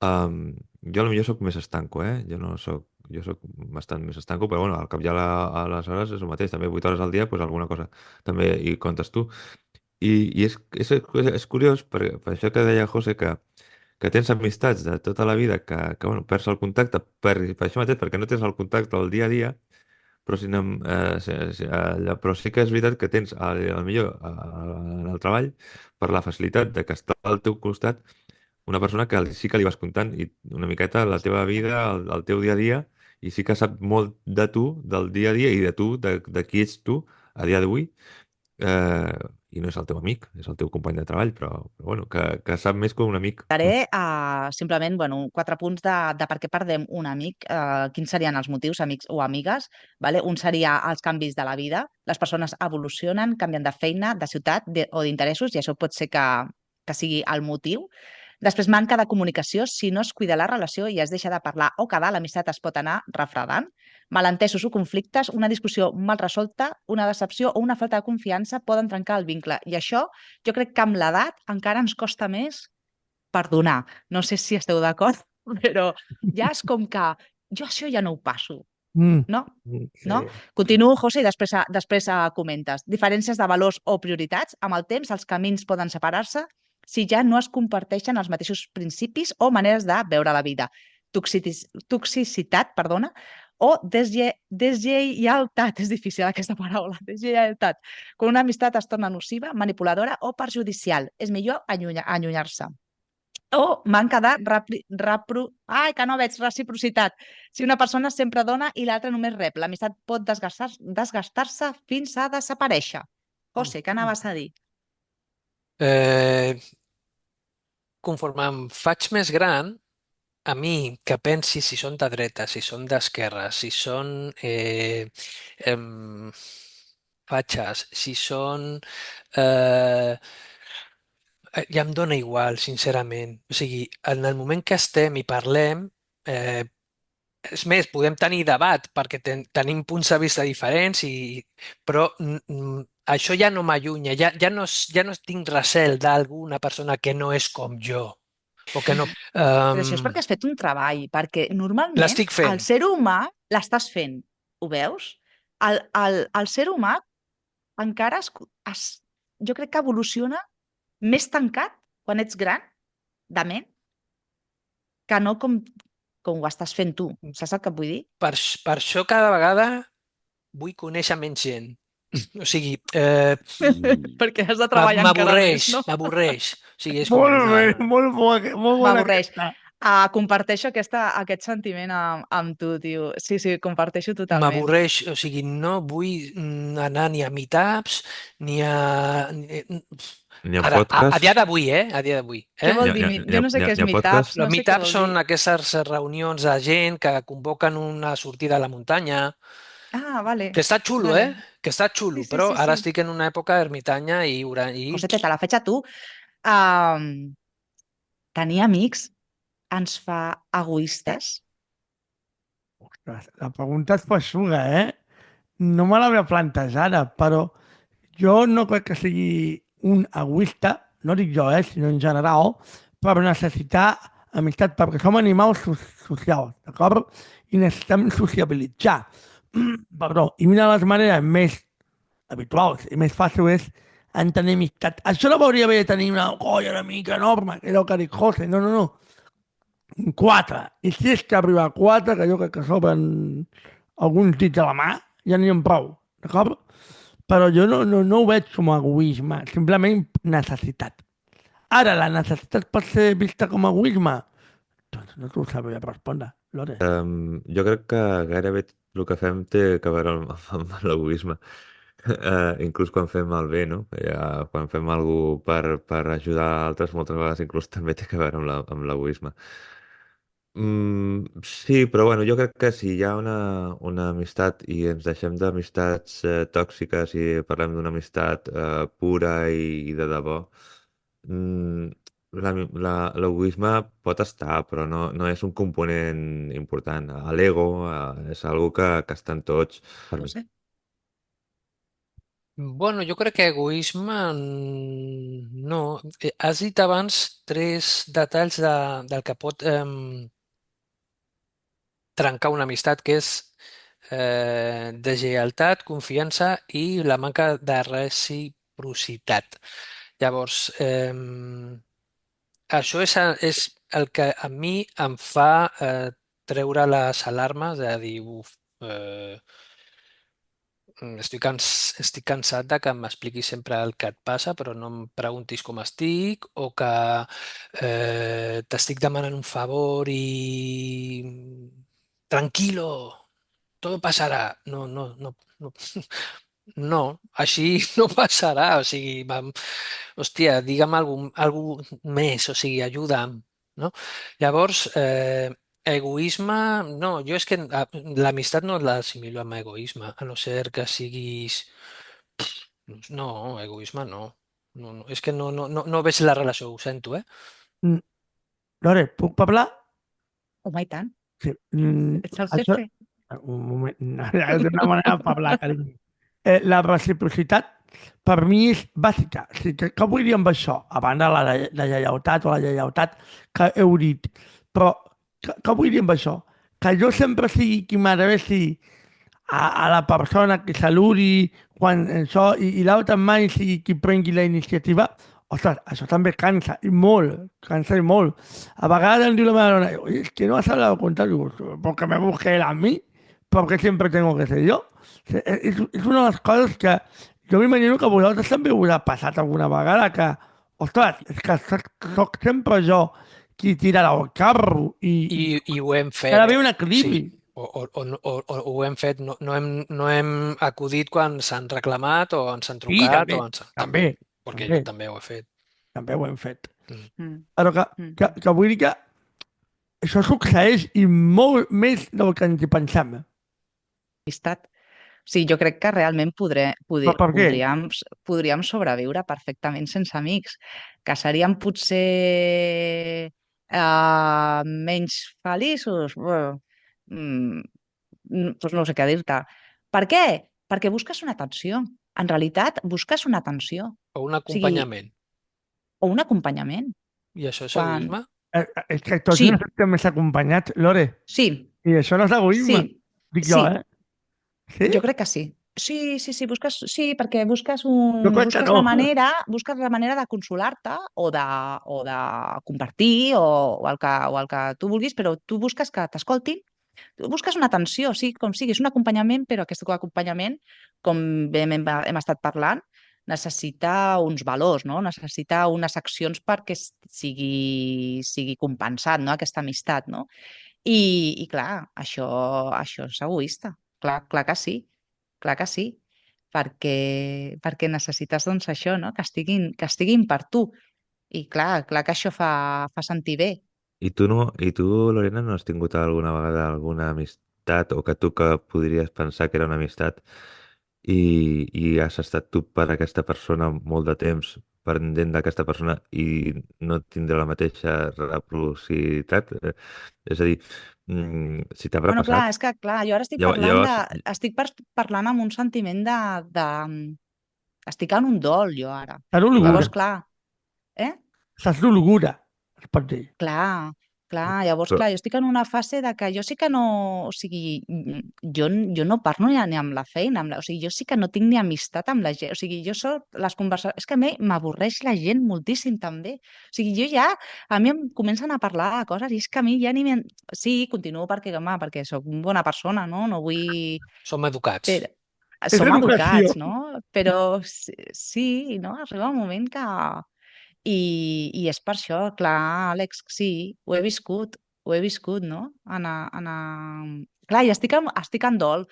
Jo potser sóc més estanco, eh? Jo sóc bastant més estanco, però bueno, al cap i a les hores és el mateix, també 8 hores al dia, doncs alguna cosa també hi comptes tu. I és curiós, per això que deia José, que tens amistats de tota la vida que bueno, perds el contacte per això mateix, perquè no tens el contacte al dia a dia, però, però sí que és veritat que tens, millor en el treball, per la facilitat de que està al teu costat, una persona que sí que li vas comptant i una miqueta la teva vida, el teu dia a dia, i sí que sap molt de tu, del dia a dia, i de tu, de qui ets tu a dia d'avui, eh, i no és el teu amic, és el teu company de treball, però bueno, que sap més que un amic. Daré simplement 4 punts de per què perdem un amic, quins serien els motius, amics o amigues. Vale? Un seria els canvis de la vida. Les persones evolucionen, canvien de feina, de ciutat o d'interessos, i això pot ser que sigui el motiu. Després, manca de comunicació. Si no es cuida la relació i es deixa de parlar o quedar, l'amistat es pot anar refredant. Malentesos o conflictes, una discussió mal resolta, una decepció o una falta de confiança poden trencar el vincle. I això, jo crec que amb l'edat encara ens costa més perdonar. No sé si esteu d'acord, però ja és com que jo això ja no ho passo, Mm, no? sí. No? Continuo, José, i després comentes. Diferències de valors o prioritats. Amb el temps, els camins poden separar-se si ja no es comparteixen els mateixos principis o maneres de veure la vida. Toxicitat, perdona, o deslleialtat. És difícil aquesta paraula, deslleialtat. Quan una amistat es torna nociva, manipuladora o perjudicial, és millor allunyar-se. O manca de que no veig reciprocitat. Si una persona sempre dona i l'altra només rep, l'amistat pot desgastar-se fins a desaparèixer. José, què anaves a dir? Eh, conforme em faig més gran, a mi que pensi si són de dreta, si són d'esquerra, si són em, fatxes, si són... Eh, ja em dóna igual, sincerament. O sigui, en el moment que estem i parlem, eh, és més, podem tenir debat perquè tenim punts de vista diferents, però això ja no m'allunya, ja no tinc recel d'alguna persona que no és com jo. O que no... Però això és perquè has fet un treball, perquè normalment L'estic el fent. ser humà l'estàs fent, ho veus? El ser humà encara jo crec que evoluciona més tancat quan ets gran, de ment, que no com ho estàs fent tu. Saps el que et vull dir? Per això cada vegada vull conèixer menys gent. O sigui, Perquè has de treballar encara més, no? m'avorreix. O sigui, és com, Molt no, bé, no. molt bona M'avorreix. aquesta. Comparteixo aquest sentiment amb tu, tio. Sí, sí, comparteixo totalment. M'avorreix, o sigui, no vull anar ni a meetups, ni a... N'hi ha Ara, a podcast, dia d'avui, eh? A dia d'avui, Què eh? vol dir? Jo no sé què és n'hi ha meetups, podcast. Els no sé què meetups vol dir. són aquestes reunions de gent que convoquen una sortida a la muntanya, Ah, vale. que està xulo, Vale. Que està Sí, xulo, sí, però sí, ara sí. estic en una època ermitanya i José, te la faig a tu. Um, Tenir amics ens fa egoistes? Ostres, la pregunta és feixuga, eh? No me l'havia plantejada, però jo no crec que sigui un egoista, no dic jo, sinó en general, per necessitar amistat, perquè som animals socials, d'acord? I necessitem sociabilitzar. Perdó, i una de les maneres més habituals i més fàcils és en tenir amistat. Això no hauria d'haver de tenir una colla d'amica enorme, que és el que dic José, no, no, no. Quatre. I si és que arriba a quatre, que jo crec que sobren alguns dits a la mà, ja n'hi ha prou, d'acord? Però jo no ho veig com a egoisme, simplement necessitat. Ara, la necessitat pot ser vista com a egoisme? Doncs no t'ho sabria respondre, Lore. Jo crec que gairebé tot el que fem té a veure amb l'egoisme. Inclús quan fem el bé, no? Quan fem alguna per ajudar altres, moltes vegades inclús també té a veure amb l'egoisme. Sí, però bueno, jo crec que si hi ha una amistat i ens deixem d'amistats tòxiques i parlem d'una amistat pura i de debò, mm, l'egoisme pot estar, però no és un component important. L'ego és algo que està en tots. Per mi. José? bueno, jo crec que egoisme no. Has dit abans tres detalls del que pot trencar una amistat, que és deslleialtat, confiança i la manca de reciprocitat. Llavors, això és el que a mi em fa treure les alarmes de dir, uf, estic cansat de que m'expliquis sempre el que et passa, però no em preguntis com estic, o que t'estic demanant un favor i tranquilo, todo pasarà. No, no, no, no. No, així no passarà. O sigui, hòstia, digue'm alguna més, o sigui, ajuda'm, no? Llavors, egoisme, no, jo és que l'amistat no l'assimilo amb egoisme, a no ser que siguis... No, egoisme no. No, no. És que no veig la relació, ho sento, eh? Mm, Lore, puc parlar? Home, i tant. Sí. Ets el Això... jefe. Un moment, és una manera de parlar, carinyo. La reciprocitat per mi és bàsica. O sigui, què vull dir amb això? A banda de la lleialtat o la lleialtat que heu dit. Però què vull dir amb això? Que jo sempre sigui qui m'adreci a la persona que saludi quan això i l'altre mai sigui qui prengui la iniciativa, ostres, això també cansa i molt. A vegades em diu la meva dona, "Oye, es que no has hablado con tal", digo, porque me busque él a mí, porque siempre tengo que ser yo. O sigui, és una de les coses que jo m'imagino que a vosaltres també us ha passat alguna vegada que, ostres, és que soc sempre jo qui tirarà el carro I ho hem ha fet. d'haver un equilibri. Sí. O ho hem fet, no hem acudit quan s'han reclamat o ens han Sí, trucat també, o ens... també, perquè també, jo també ho he fet. també ho hem fet. Mm. Mm. Però que vull dir que això succeeix i molt més del que ens hi pensem. Amistat. Sí, jo crec que realment Però per què? podríem sobreviure perfectament sense amics, que seríem potser menys feliços. Bueno, doncs no sé què dir-te. Per què? Perquè busques una atenció. En realitat, busques una atenció. O un O sigui, acompanyament. o un acompanyament. I això és Quan... egoisme? És que tots Sí, necessitem més acompanyats, Lore. sí, I això no és egoisme, sí, dic jo, sí. Sí? Jo crec que sí. Sí, sí, sí, sí, perquè Jo crec que no. busques la manera de consolar-te o de compartir o el que tu vulguis, però tu busques que t'escoltin, tu busques una atenció, sí, com sigui, és un acompanyament, però aquest acompanyament, com bé hem estat parlant, necessita uns valors, no? Necessita unes accions perquè sigui compensat, no? Aquesta amistat, no? I clar, això és egoista. Clar que sí, perquè necessites doncs això, no? Que estiguin per tu. I clar que això fa sentir bé. I tu, Lorena, no has tingut alguna vegada alguna amistat o que tu que podries pensar que era una amistat i has estat tu per aquesta persona molt de temps pendent d'aquesta persona i no tindrà la mateixa reciprocitat? És a dir, si t'ha Bueno, clar, repassat, és que clar, jo ara llavors, parlant amb un sentiment de... Estic en un dol, jo ara. Estàs clar, dolguda, Llavors, clar, eh? estàs dolguda, es pot dir. Llavors, però, clar, jo estic en una fase de que jo sí que no, o sigui, jo no parlo ni amb la feina, o sigui, jo sí que no tinc ni amistat amb la gent, o sigui, jo soc les conversacions, és que a mi m'avorreix la gent moltíssim també, o sigui, a mi em comencen a parlar de coses i és que a mi ja ni m'en... Sí, continuo perquè, home, perquè sóc una bona persona, no? No vull... som educats. Però, És som educació. educats, no? Però sí, no? Arriba un moment que i és per això, clar, Àlex, sí, ho he viscut, no? Clar, i estic Es en dol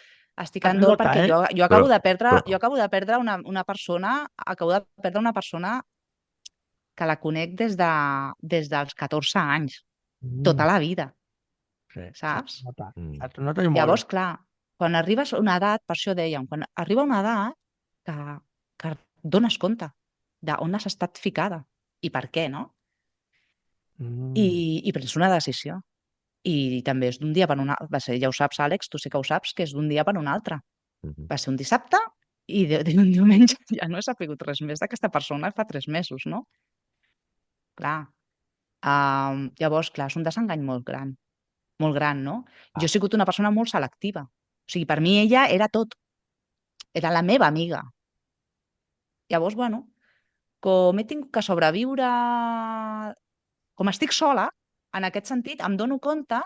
nota, perquè jo però, acabo de perdre una persona, acabo de perdre una persona que la conec des dels 14 anys, Mm, tota la vida, sí, saps? mm, es nota i molt. Llavors, clar, quan arribes a una edat, per això dèiem, quan arriba una edat que, que et dones compte d'on has estat ficada i per què, no? Mm. I prens una decisió. I també és d'un dia per un altre. Va ser, ja ho saps, Àlex, tu sí que ho saps, que és d'un dia per un altre. mhm. Va ser un dissabte i un diumenge ja no he sabut res més d'aquesta persona fa 3 mesos, no? Clar. Llavors, clar, és un desengany molt gran, no? Jo he sigut una persona molt selectiva. O sigui, per mi ella era tot. Era la meva amiga. Llavors, bueno, com he tingut que sobreviure, com estic sola, en aquest sentit, em dono compte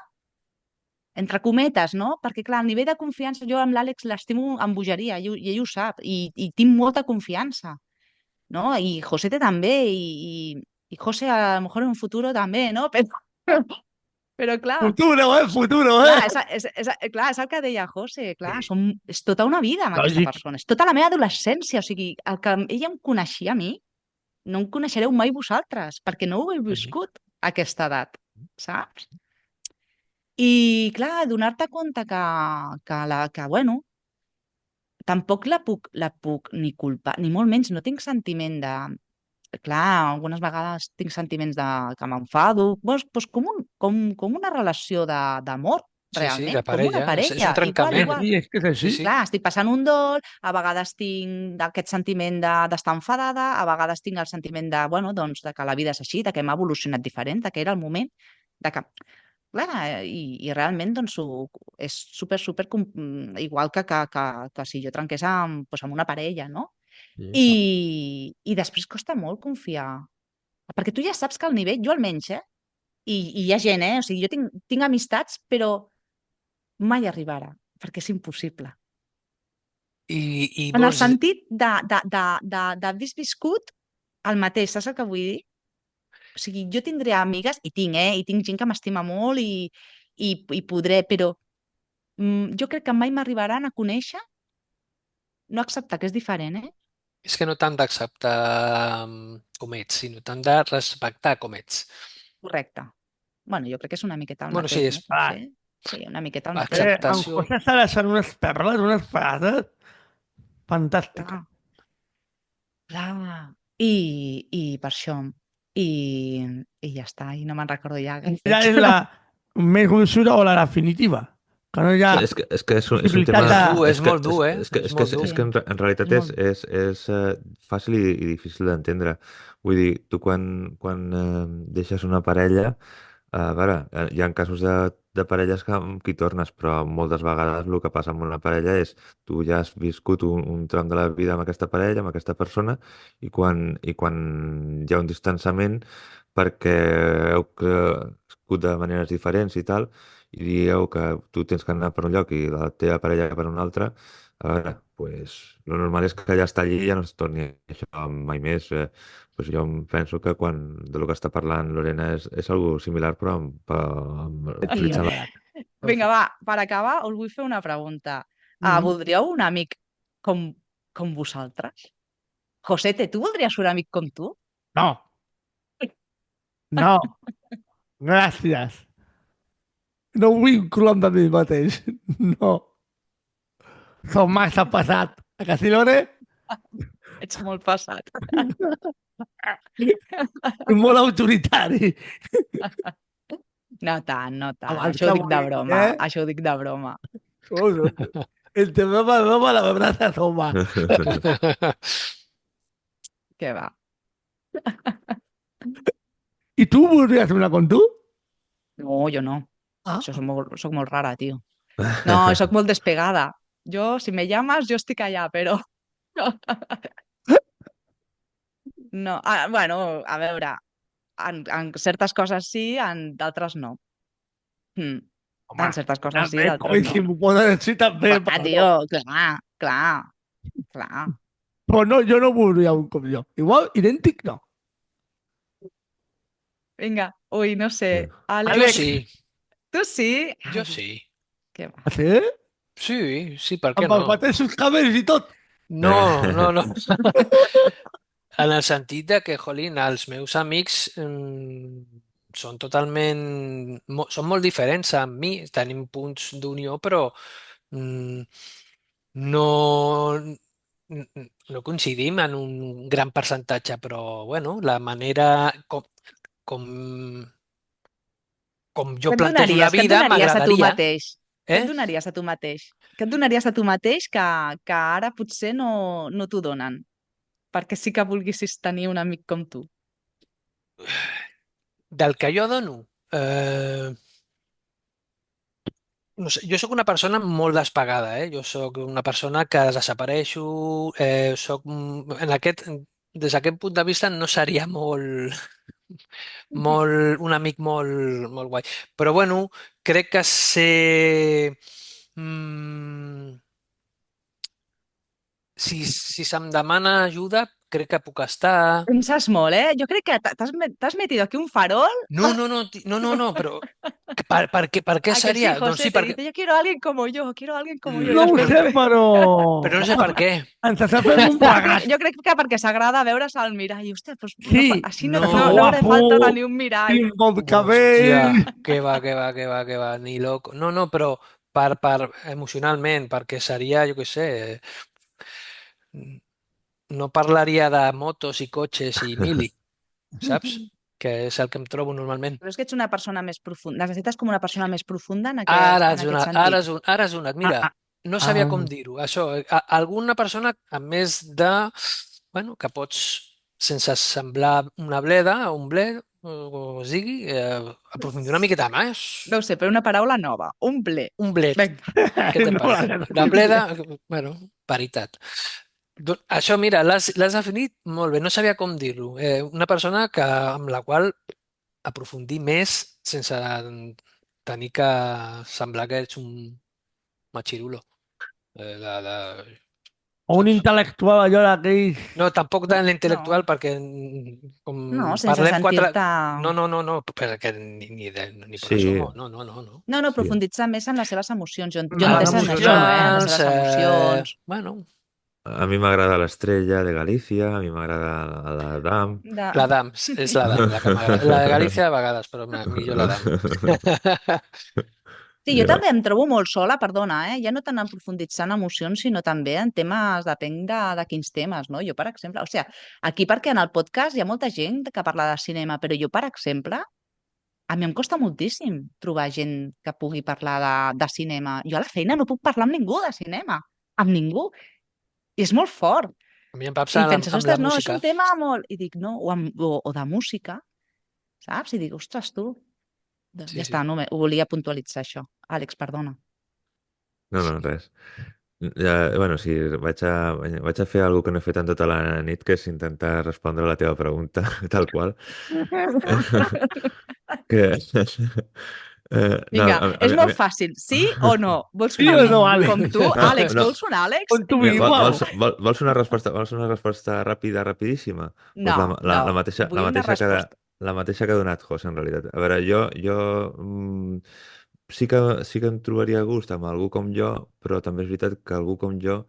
entre cometes, no? Perquè, clar, el nivell de confiança, jo amb l'Àlex l'estimo amb bogeria, i ell ho sap, i tinc molta confiança, no? I Josete també, i José a lo mejor en un futuro també, no? Però clar, Futuro, futuro, clar, clar, és el que deia José, clar, és tota una vida amb aquesta Lògic. persona, és tota la meva adolescència, o sigui, el que ella em coneixia a mi, no em coneixereu mai vosaltres, perquè no ho heu viscut a aquesta edat, saps? I, clar, donar-te compte que, bueno, tampoc la puc ni culpar, ni molt menys, no tinc sentiment de... Clar, algunes vegades tinc sentiments que m'enfado, doncs com una relació d'amor, Sí, sí, realment, de com una parella. És un parella, igual, trencament. igual. Sí, és que és així. Sí, sí. Clar, estic passant un dol, a vegades tinc aquest sentiment d'estar enfadada, a vegades tinc el sentiment de, bueno, doncs, de que la vida és així, de que hem evolucionat diferent, de que era el moment, de que... Clar, i realment doncs, és super, igual que si jo trenqués doncs, amb una parella, no? I després costa molt confiar, perquè tu ja saps que el nivell, jo almenys, i hi ha gent, o sigui, jo tinc amistats, però mai arribarà, perquè és impossible. I En el vols... sentit d'haver viscut el mateix, saps el que vull dir? O sigui, jo tindré amigues, i tinc gent que m'estima molt i podré, però jo crec que mai m'arribaran a conèixer, no acceptar que és diferent, És que no t'han d'acceptar com ets, sinó t'han de respectar com ets. Correcte. Bueno, jo crec que és una miqueta el Bueno, sí, mateix, és no? Ah, Sí, sí, una miqueta el mateix. acceptació. En José està deixant unes perles, unes frases fantàstiques. Clar. I per això. I ja està, i no me'n recordo ja. Ja és la més gruixuda o la definitiva. Que no hi ha És que és un tema... possibilitat de... És molt dur, És que, És molt dur. és que en realitat És molt és fàcil i difícil d'entendre. Vull dir, tu quan deixes una parella, a veure, hi ha casos de parelles amb qui tornes, però moltes vegades el que passa amb una parella és tu ja has viscut un tram de la vida amb aquesta parella, amb aquesta persona, i quan hi ha un distanciament perquè heu crescut de maneres diferents i tal, i dieu que tu tens que anar per un lloc i la teva parella per un altre, a veure, pues, lo normal és que ja està allí i ja no es torni això mai més. Pues jo em penso que de lo que està parlant Lorena és algo similar, però utilitzant la... Vinga, va, per acabar, us vull fer una pregunta. Voldríeu un amic com vosaltres? Josete, tu voldries un amic com tu? No. No. Gràcies. No ho vinculo amb mi mateix. No. Som massa passat. A que sí, Lore? Ets molt passat. Molt autoritari. No tant, no tant. Abans Això ho dic de avui, broma. Això ho dic de broma. Entre broma, la verdad asoma. Què va? I tu voldries una com tu? No, jo no. Ah. Això soc molt rara, tio. No, soc molt despegada. Jo, si me llamas, jo estic allà, però... No, bueno, a veure, en certes coses sí, en d'altres no. En certes coses sí, d'altres Si no. m'ho poden dir també. Clar, tio, clar. Però no, jo no voldria un com jo. Igual, idèntic, no. Vinga, ui, no sé. Jo Àlex, sí, tu sí? jo Ai, sí. què va. Sí? Sí, per què Amb els no? mateixos cabells i tot. No. En el sentit de que, jolín, els meus amics són totalment... són molt diferents a mi, tenim punts d'unió, però mm, no, no coincidim en un gran percentatge, però, bueno, la manera com, com jo Què et plantejo la donaries? Què et vida donaries a tu m'agradaria. mateix? Què et donaries a tu mateix? Què et donaries a tu mateix que ara potser no t'ho donen? Perquè sí que volguessis tenir un amic com tu. Del que jo dono, no sé, jo sóc una persona molt despegada, Jo sóc una persona que desapareixo, des d'aquest punt de vista no seria molt, un amic molt guai. Però bueno, crec que sé... Mm, si se'm demana ajuda, crec que puc estar. Penses molt, eh? Jo crec que t'has metido aquí un farol. No, però per què ¿A que sí, seria? Doncs José? sí, Te dice, yo quiero a alguien como yo, quiero a alguien como yo. I No ho després... sé, però no sé home, per què. ens està fent un plegat. Jo crec que perquè s'agrada veure's al mirall. Hòstia, doncs no, Sí, així no. no hauré falta de guapo, ni un mirall. tinc molt Hòstia, cabell. que va, ni loco. No, però per emocionalment, perquè seria, jo què sé, no parlaria de motos i cotxes i mili, saps? Que és el que em trobo normalment. Però és que ets una persona més profunda. Necessites com una persona més profunda en Ara en has aquest donat, sentit. ara has donat. Mira, no sabia com dir-ho. Això, alguna persona, a més de, bueno, que pots, sense semblar una bleda o un bled, o es digui, aprofundir una miqueta més. No ho sé, però una paraula nova. Un ble. Un bled. Vinga. Què te No parece? l'has La dit. bleda, bueno, veritat. Això, mira, l'has definit molt bé, no sabia com dir-ho. Una persona amb la qual aprofundir més sense tenir que semblar que ets un machirulo. O un Saps? intel·lectual allò d'aquells... No, tampoc de No, l'intel·lectual, perquè com no, sense parlem quatre... sentir-te... No, perquè ni por Sí, asomo, no. No, sí. profunditzar més en les seves emocions. Jo A les entès en això, en les emocions. seves emocions. Bueno, A mi m'agrada l'Estrella de Galícia, a mi m'agrada la Dam. De... la DAM, és la DAM, la que m'agrada. La de Galícia a vegades, però millor la DAM. Sí, jo també em trobo molt sola, perdona, ja no tant en profunditzar en emocions, sinó també en temes, depèn de quins temes, no? Jo, per exemple, o sigui, aquí perquè en el podcast hi ha molta gent que parla de cinema, però jo, per exemple, a mi em costa moltíssim trobar gent que pugui parlar de cinema. Jo a la feina no puc parlar amb ningú de cinema, amb ningú, i és molt fort. A mi em I passa penses, amb la ostres, no, és música. un tema molt... I dic, no, o de música, saps? I dic, ostres, tu... Doncs Sí, ja sí. està, no, ho volia puntualitzar, això. Àlex, perdona. No, res. Ja, bueno, sí, vaig a fer alguna que no he fet en tota la nit, que és intentar respondre a la teva pregunta, tal qual. Que... no, Vinga, és molt fàcil. Sí o no? Vols Sí un o amic no, Àlex? com tu? No, Àlex, no. vols un Àlex? On tu Mira, igual. vols una resposta ràpida, rapidíssima? No, no. Vull una resposta. La mateixa que ha donat José, en realitat. A veure, jo sí que em trobaria a gust amb algú com jo, però també és veritat que algú com jo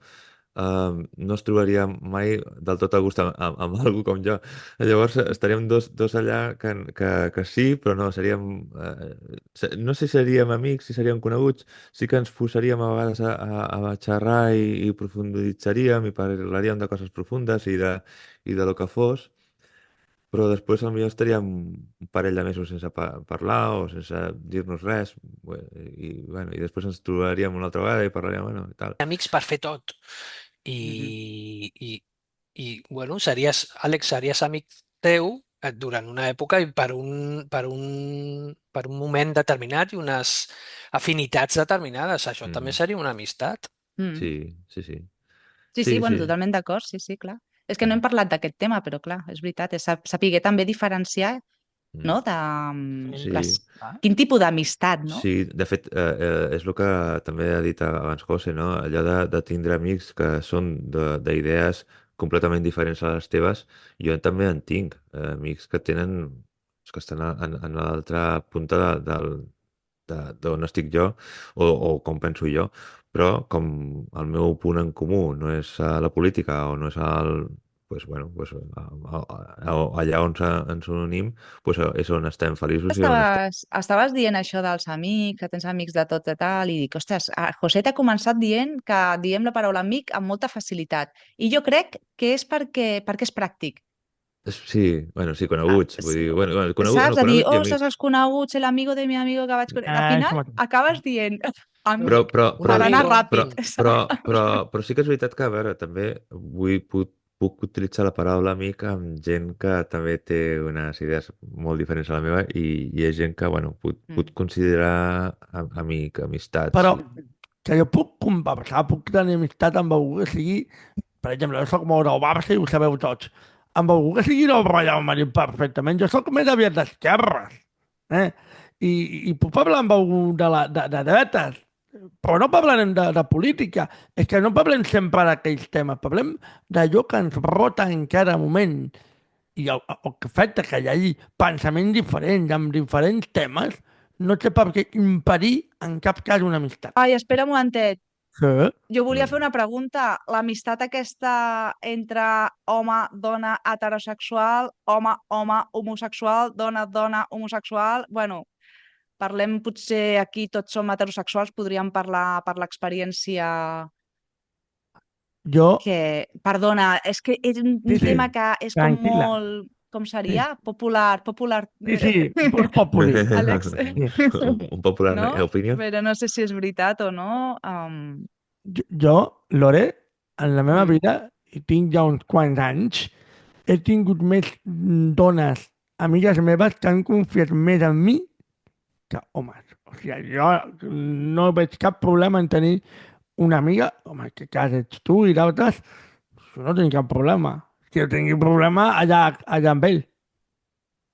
no es trobaria mai del tot a gust amb algú com jo. Llavors estaríem dos allà que sí, però no, seríem... no sé si seríem amics, si seríem coneguts, sí que ens posaríem a vegades a xerrar i profunditzaríem i parlaríem de coses profundes i de lo que fos, però després potser estaríem un parell de mesos sense parlar o sense dir-nos res bueno, i després ens trobaríem una altra vegada i parlaríem, bueno, i tal. Amics per fer tot. Mhm. I bueno, Àlex, series amic teu durant una època i per un moment determinat i unes afinitats determinades. Això també Mhm. seria una amistat. Mm. Sí. Sí, Sí, bueno, sí. totalment d'acord, sí, clar. És que no hem parlat d'aquest tema, però clar, és veritat, és saber també diferenciar, Mm. no?, de Sí, quin tipus d'amistat, no? sí, de fet, és el que també ha dit abans José, no? Allò de tindre amics que són d'idees completament diferents a les teves. Jo també en tinc, amics que tenen, que estan en l'altra punta d'on estic jo o com penso jo, però com el meu punt en comú no és la política o no és allà on ens unim, és on estem feliços i on estem. Estaves dient això dels amics, que tens amics de tot i tal, i dic, ostres, José t'ha començat dient que diem la paraula amic amb molta facilitat. I jo crec que és perquè és pràctic. Sí, bueno, sí, coneguts. Vull dir, bueno, Saps? De dir, coneguts i ostres, amics. els coneguts, el amigo de mi amigo que vaig conèixer. Al Això final mateix. acabes dient Però, amic però, Un però, per anar amigo, però, ràpid. però, però, però sí que és veritat que, a veure, també puc utilitzar la paraula amic amb gent que també té unes idees molt diferents a la meva i és gent que, bueno, puc considerar amic, amistat. Però Sí. que jo puc conversar, puc tenir amistat amb algú que sigui... Per exemple, jo soc molt del Barça i ho sabeu tots. amb algú que sigui del Royal Madrid perfectament. Jo sóc més aviat d'esquerres, eh? I puc parlar amb algú de dretes, però no parlarem de política. És que no parlem sempre d'aquells temes, parlem d'allò que ens rota en cada moment. I el fet que hi hagi pensaments diferents amb diferents temes no té per què impedir en cap cas una amistat. Ai, espera un momentet. Sí. Jo volia fer una pregunta. L'amistat aquesta entre home, dona, heterosexual, home, home, homosexual, dona, dona, homosexual... Bueno, parlem, potser aquí tots som heterosexuals, podríem parlar per l'experiència Jo, que... Perdona, és que és un Sí, sí. tema que és com Tranquil·la. molt... Com seria? Popular. sí, vox populi. Àlex. Un popular No? opinió. Però no sé si és veritat o no. Jo, Lore, en la meva Mm. vida, i tinc ja uns quants anys, he tingut més dones, amigues meves, que han confiat més en mi que homes. O sigui, jo no veig cap problema en tenir una amiga, home, que cas ets tu i d'altres, jo no tinc cap problema. Si jo tingui problema, allà amb ell.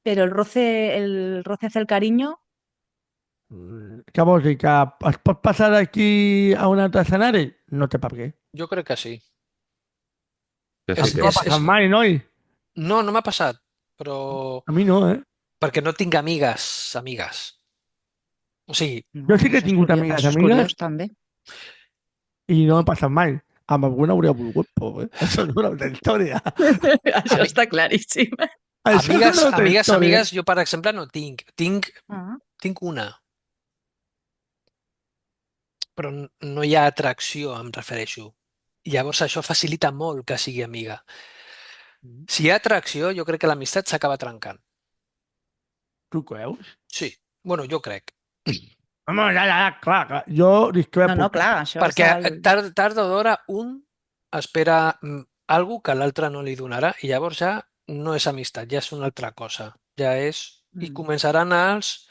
Però el roce hace el cariño. Què vols dir? Que es pot passar d'aquí a un altre escenari? No té per què. Jo crec que sí. Que A sí, mi no m'ha passat mai, noi. No, no m'ha passat, però A mi no, eh? perquè no tinc amigues. O sigui, Jo sí que he Això és tingut curiós, amigues, això és amigues, curiós, també. i no m'ha passat mai. Amb alguna hauria volgut, però això és una altra història. Això Ami- està claríssim. Això és una altra història. amigues, jo per exemple no tinc. Tinc una, però no hi ha atracció, em refereixo. Llavors això facilita molt que sigui amiga. Si hi ha atracció, jo crec que l'amistat s'acaba trencant. Tu creus? Sí, bueno, jo crec. Home, ja, clar. Jo discrepo. No, clar, això Perquè és el... tard o d'hora un espera algo que l'altre no li donarà i llavors ja no és amistat, ja és una altra cosa. Ja és... I començaran els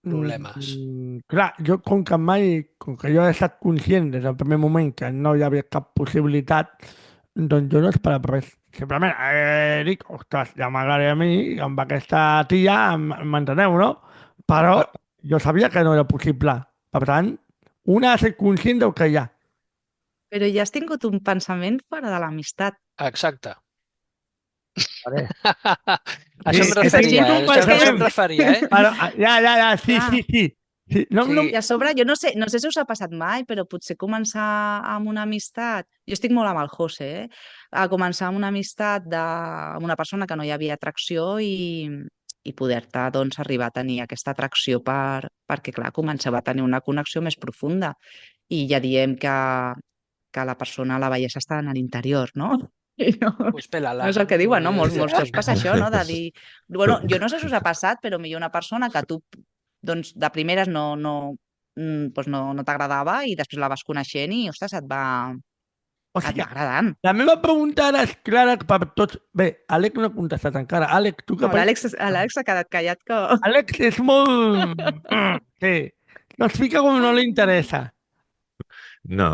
problemes. Clar, jo com que jo he estat conscient des del primer moment que no hi havia cap possibilitat, doncs jo no esperava res. Simplement dic, ostres, ja m'agrada a mi, amb aquesta tia m'enteneu, no? Però jo sabia que no era possible. Per tant, una ha de ser conscient del que hi ha. Però ja has tingut un pensament fora de l'amistat. Exacte. Vale. Això em Sí, referia, he tingut un això em pensament. referia, Però, ja, sí, Clar. sí. No, Sí. no, I a sobre, jo no sé si us ha passat mai, però potser començar amb una amistat... Jo estic molt amb el José, a començar amb una amistat amb una persona que no hi havia atracció i poder-te doncs, arribar a tenir aquesta atracció perquè, clar, començava a tenir una connexió més profunda. I ja diem que la persona, la bellesa està en l'interior, no? I no, Pues pela-la. no és el que diuen, no? Molts Sí. cops passa això, no? De dir... Bueno, jo no sé si us ha passat, però millor una persona que tu, doncs, de primeres doncs no t'agradava i després la vas coneixent i, ostres, et va sigui, agradant. la meva pregunta ara és clara per tots. Bé, Àlex no ha contestat encara. Àlex, tu què No, l'Àlex s'ha quedat callat que... Àlex és molt... Sí. No es fica com no li interessa. No,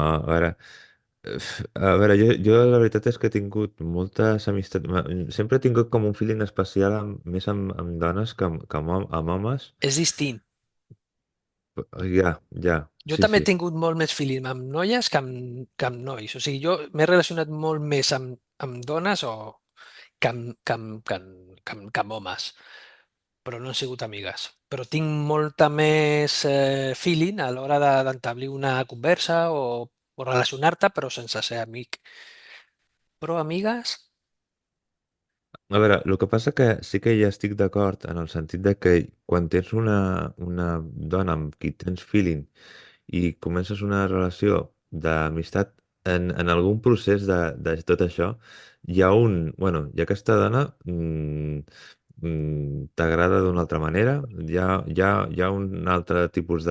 a veure, jo la veritat és que he tingut moltes amistats, sempre he tingut com un feeling especial més amb dones que amb homes. És distint. Ja, Jo sí, també he sí. tingut molt més feeling amb noies que amb nois. O sigui, jo m'he relacionat molt més amb dones que amb homes, però no han sigut amigues. Però tinc molta més feeling a l'hora d'entablir una conversa o relacionar-te, però sense ser amic. Però amigues, A veure, el que passa que sí que ja estic d'acord en el sentit de que quan tens una dona amb qui tens feeling i comences una relació d'amistat en algun procés de tot això, hi ha hi ha aquesta dona t'agrada d'una altra manera, hi ha un altre tipus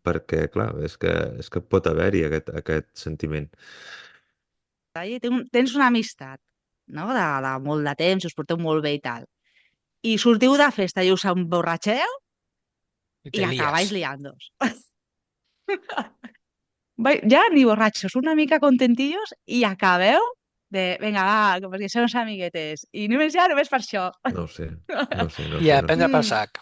perquè, clar, és que pot haver-hi aquest sentiment. I tens una amistat, no? De molt de temps, us porteu molt bé i tal. I sortiu de festa i us emborratxeu i i te acabáis lías. liándos. Ja ni borratxos, una mica contentillos i acabeu Vinga, va, com perquè som amiguetes. I només per això. No ho sé, no ho sé, no ho I sé. a No, prendre pel Mm. sac.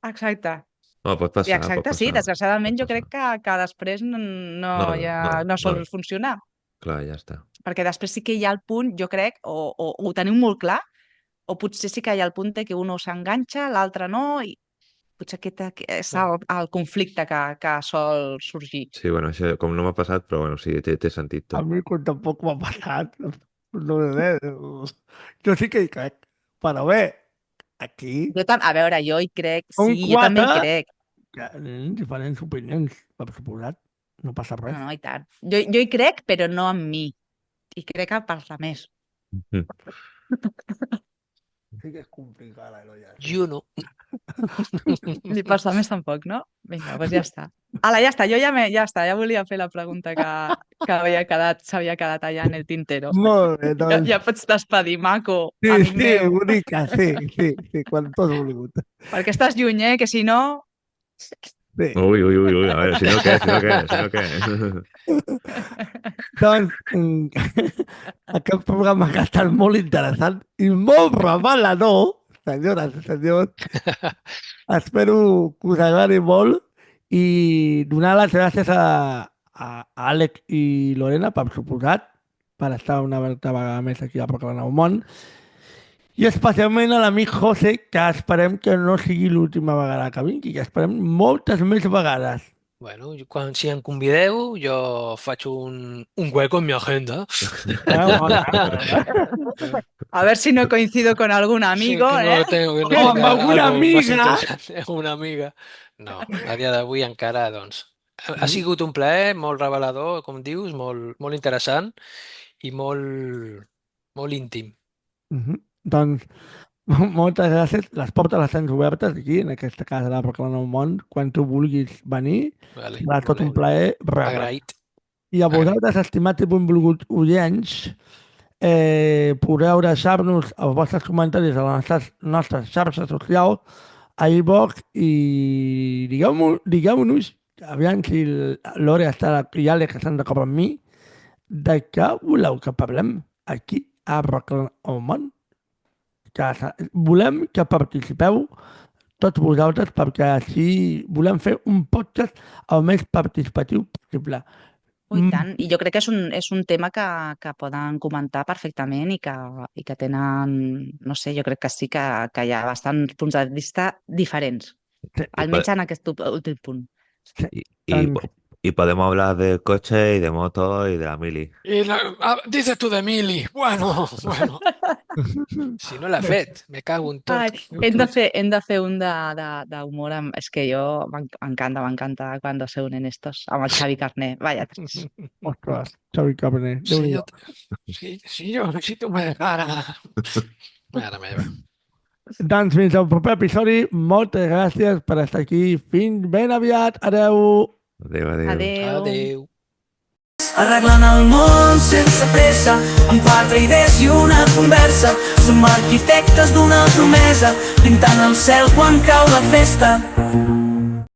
Exacte. no, pot I passar, exacte, pot sí, passar. desgraciadament pot jo crec passar. que després no sol no. funcionar. Clar, ja està. Perquè després sí que hi ha el punt, jo crec, o ho teniu molt clar, o potser sí que hi ha el punt de que un s'enganxa, l'altre no, i potser aquest és el conflicte que sol sorgir. Sí, bueno, això com no m'ha passat, però bueno, sí, té sentit A tot. mi quan tampoc m'ha passat. No sé, jo sí que hi crec. Però bé, aquí A veure, jo hi crec, són sí, jo també hi quatre crec. que tenen diferents opinions, per suposat. No passa No, res. no, i tant. Jo hi crec, però no en mi. I crec que per la més. Mm. Sí que és complicada, Eloia. Jo no. Ni per la més tampoc, no? Vinga, doncs ja està. Ala, ja està, jo ja està, ja volia fer la pregunta que s'havia quedat allà en el tintero. Molt bé, Ja, doncs... ja pots despedir, maco, Sí, amic sí, meu. bonica, sí, quan tot volgut. Perquè estàs lluny, que si no... Sí. Ui, a veure, si no què? Doncs aquest programa que ha estat molt interessant i molt revelador, senyores i senyors. Espero que us agradi molt i donar les gràcies a Àlex i Lorena, per suposat, per estar una altra vegada més aquí a Proclamar el Món. I especialment a l'amic José, que esperem que no sigui l'última vegada que vingui, que esperem moltes més vegades. Bueno, si em convideu, jo faig un hueco en mi agenda. A ver si no coincido con algún amigo, Sí, que no tengo, que no O amb tenga alguna algo más amiga. interessant, una amiga. No, a dia d'avui encara, doncs, ha sigut un plaer, molt revelador, com dius, molt interessant i molt íntim. Doncs moltes gràcies. Les portes les tens obertes aquí, en aquesta casa de Proclamar el Món. Quan tu vulguis venir, Vale, serà tot un plaer rebre. agraït. I a vosaltres, estimats i benvolguts oients, podeu deixar-nos els vostres comentaris a les nostres xarxes socials, a iVoox, i digueu-nos, aviam si l'Ore està i Àlex estan d'acord amb mi, de què voleu que parlem aquí a Proclamar el Món. Volem que participeu tots vosaltres, perquè així volem fer un podcast el més participatiu possible. I tant. I jo crec que és un tema que poden comentar perfectament i que tenen, no sé, jo crec que sí que hi ha bastants punts de vista diferents, almenys en aquest últim punt. Y podemos hablar de coche y de moto y de la mili. Dices tú de Mili. Bueno. Si no l'ha fet, me cago en tot. Ai, hem de fer un d'humor. És que jo m'encanta quan se unen estos amb el Xavi Carné. Vaya tres. Ostres, Xavi Cabernet. Si tu me dejara... Mare meva. Doncs fins al proper episodi. Moltes gràcies per estar aquí. Fins ben aviat. Adeu. Adeu. Adeu. Arreglant el món sense pressa, amb quatre idees i una conversa. Som arquitectes d'una promesa, pintant el cel quan cau la festa.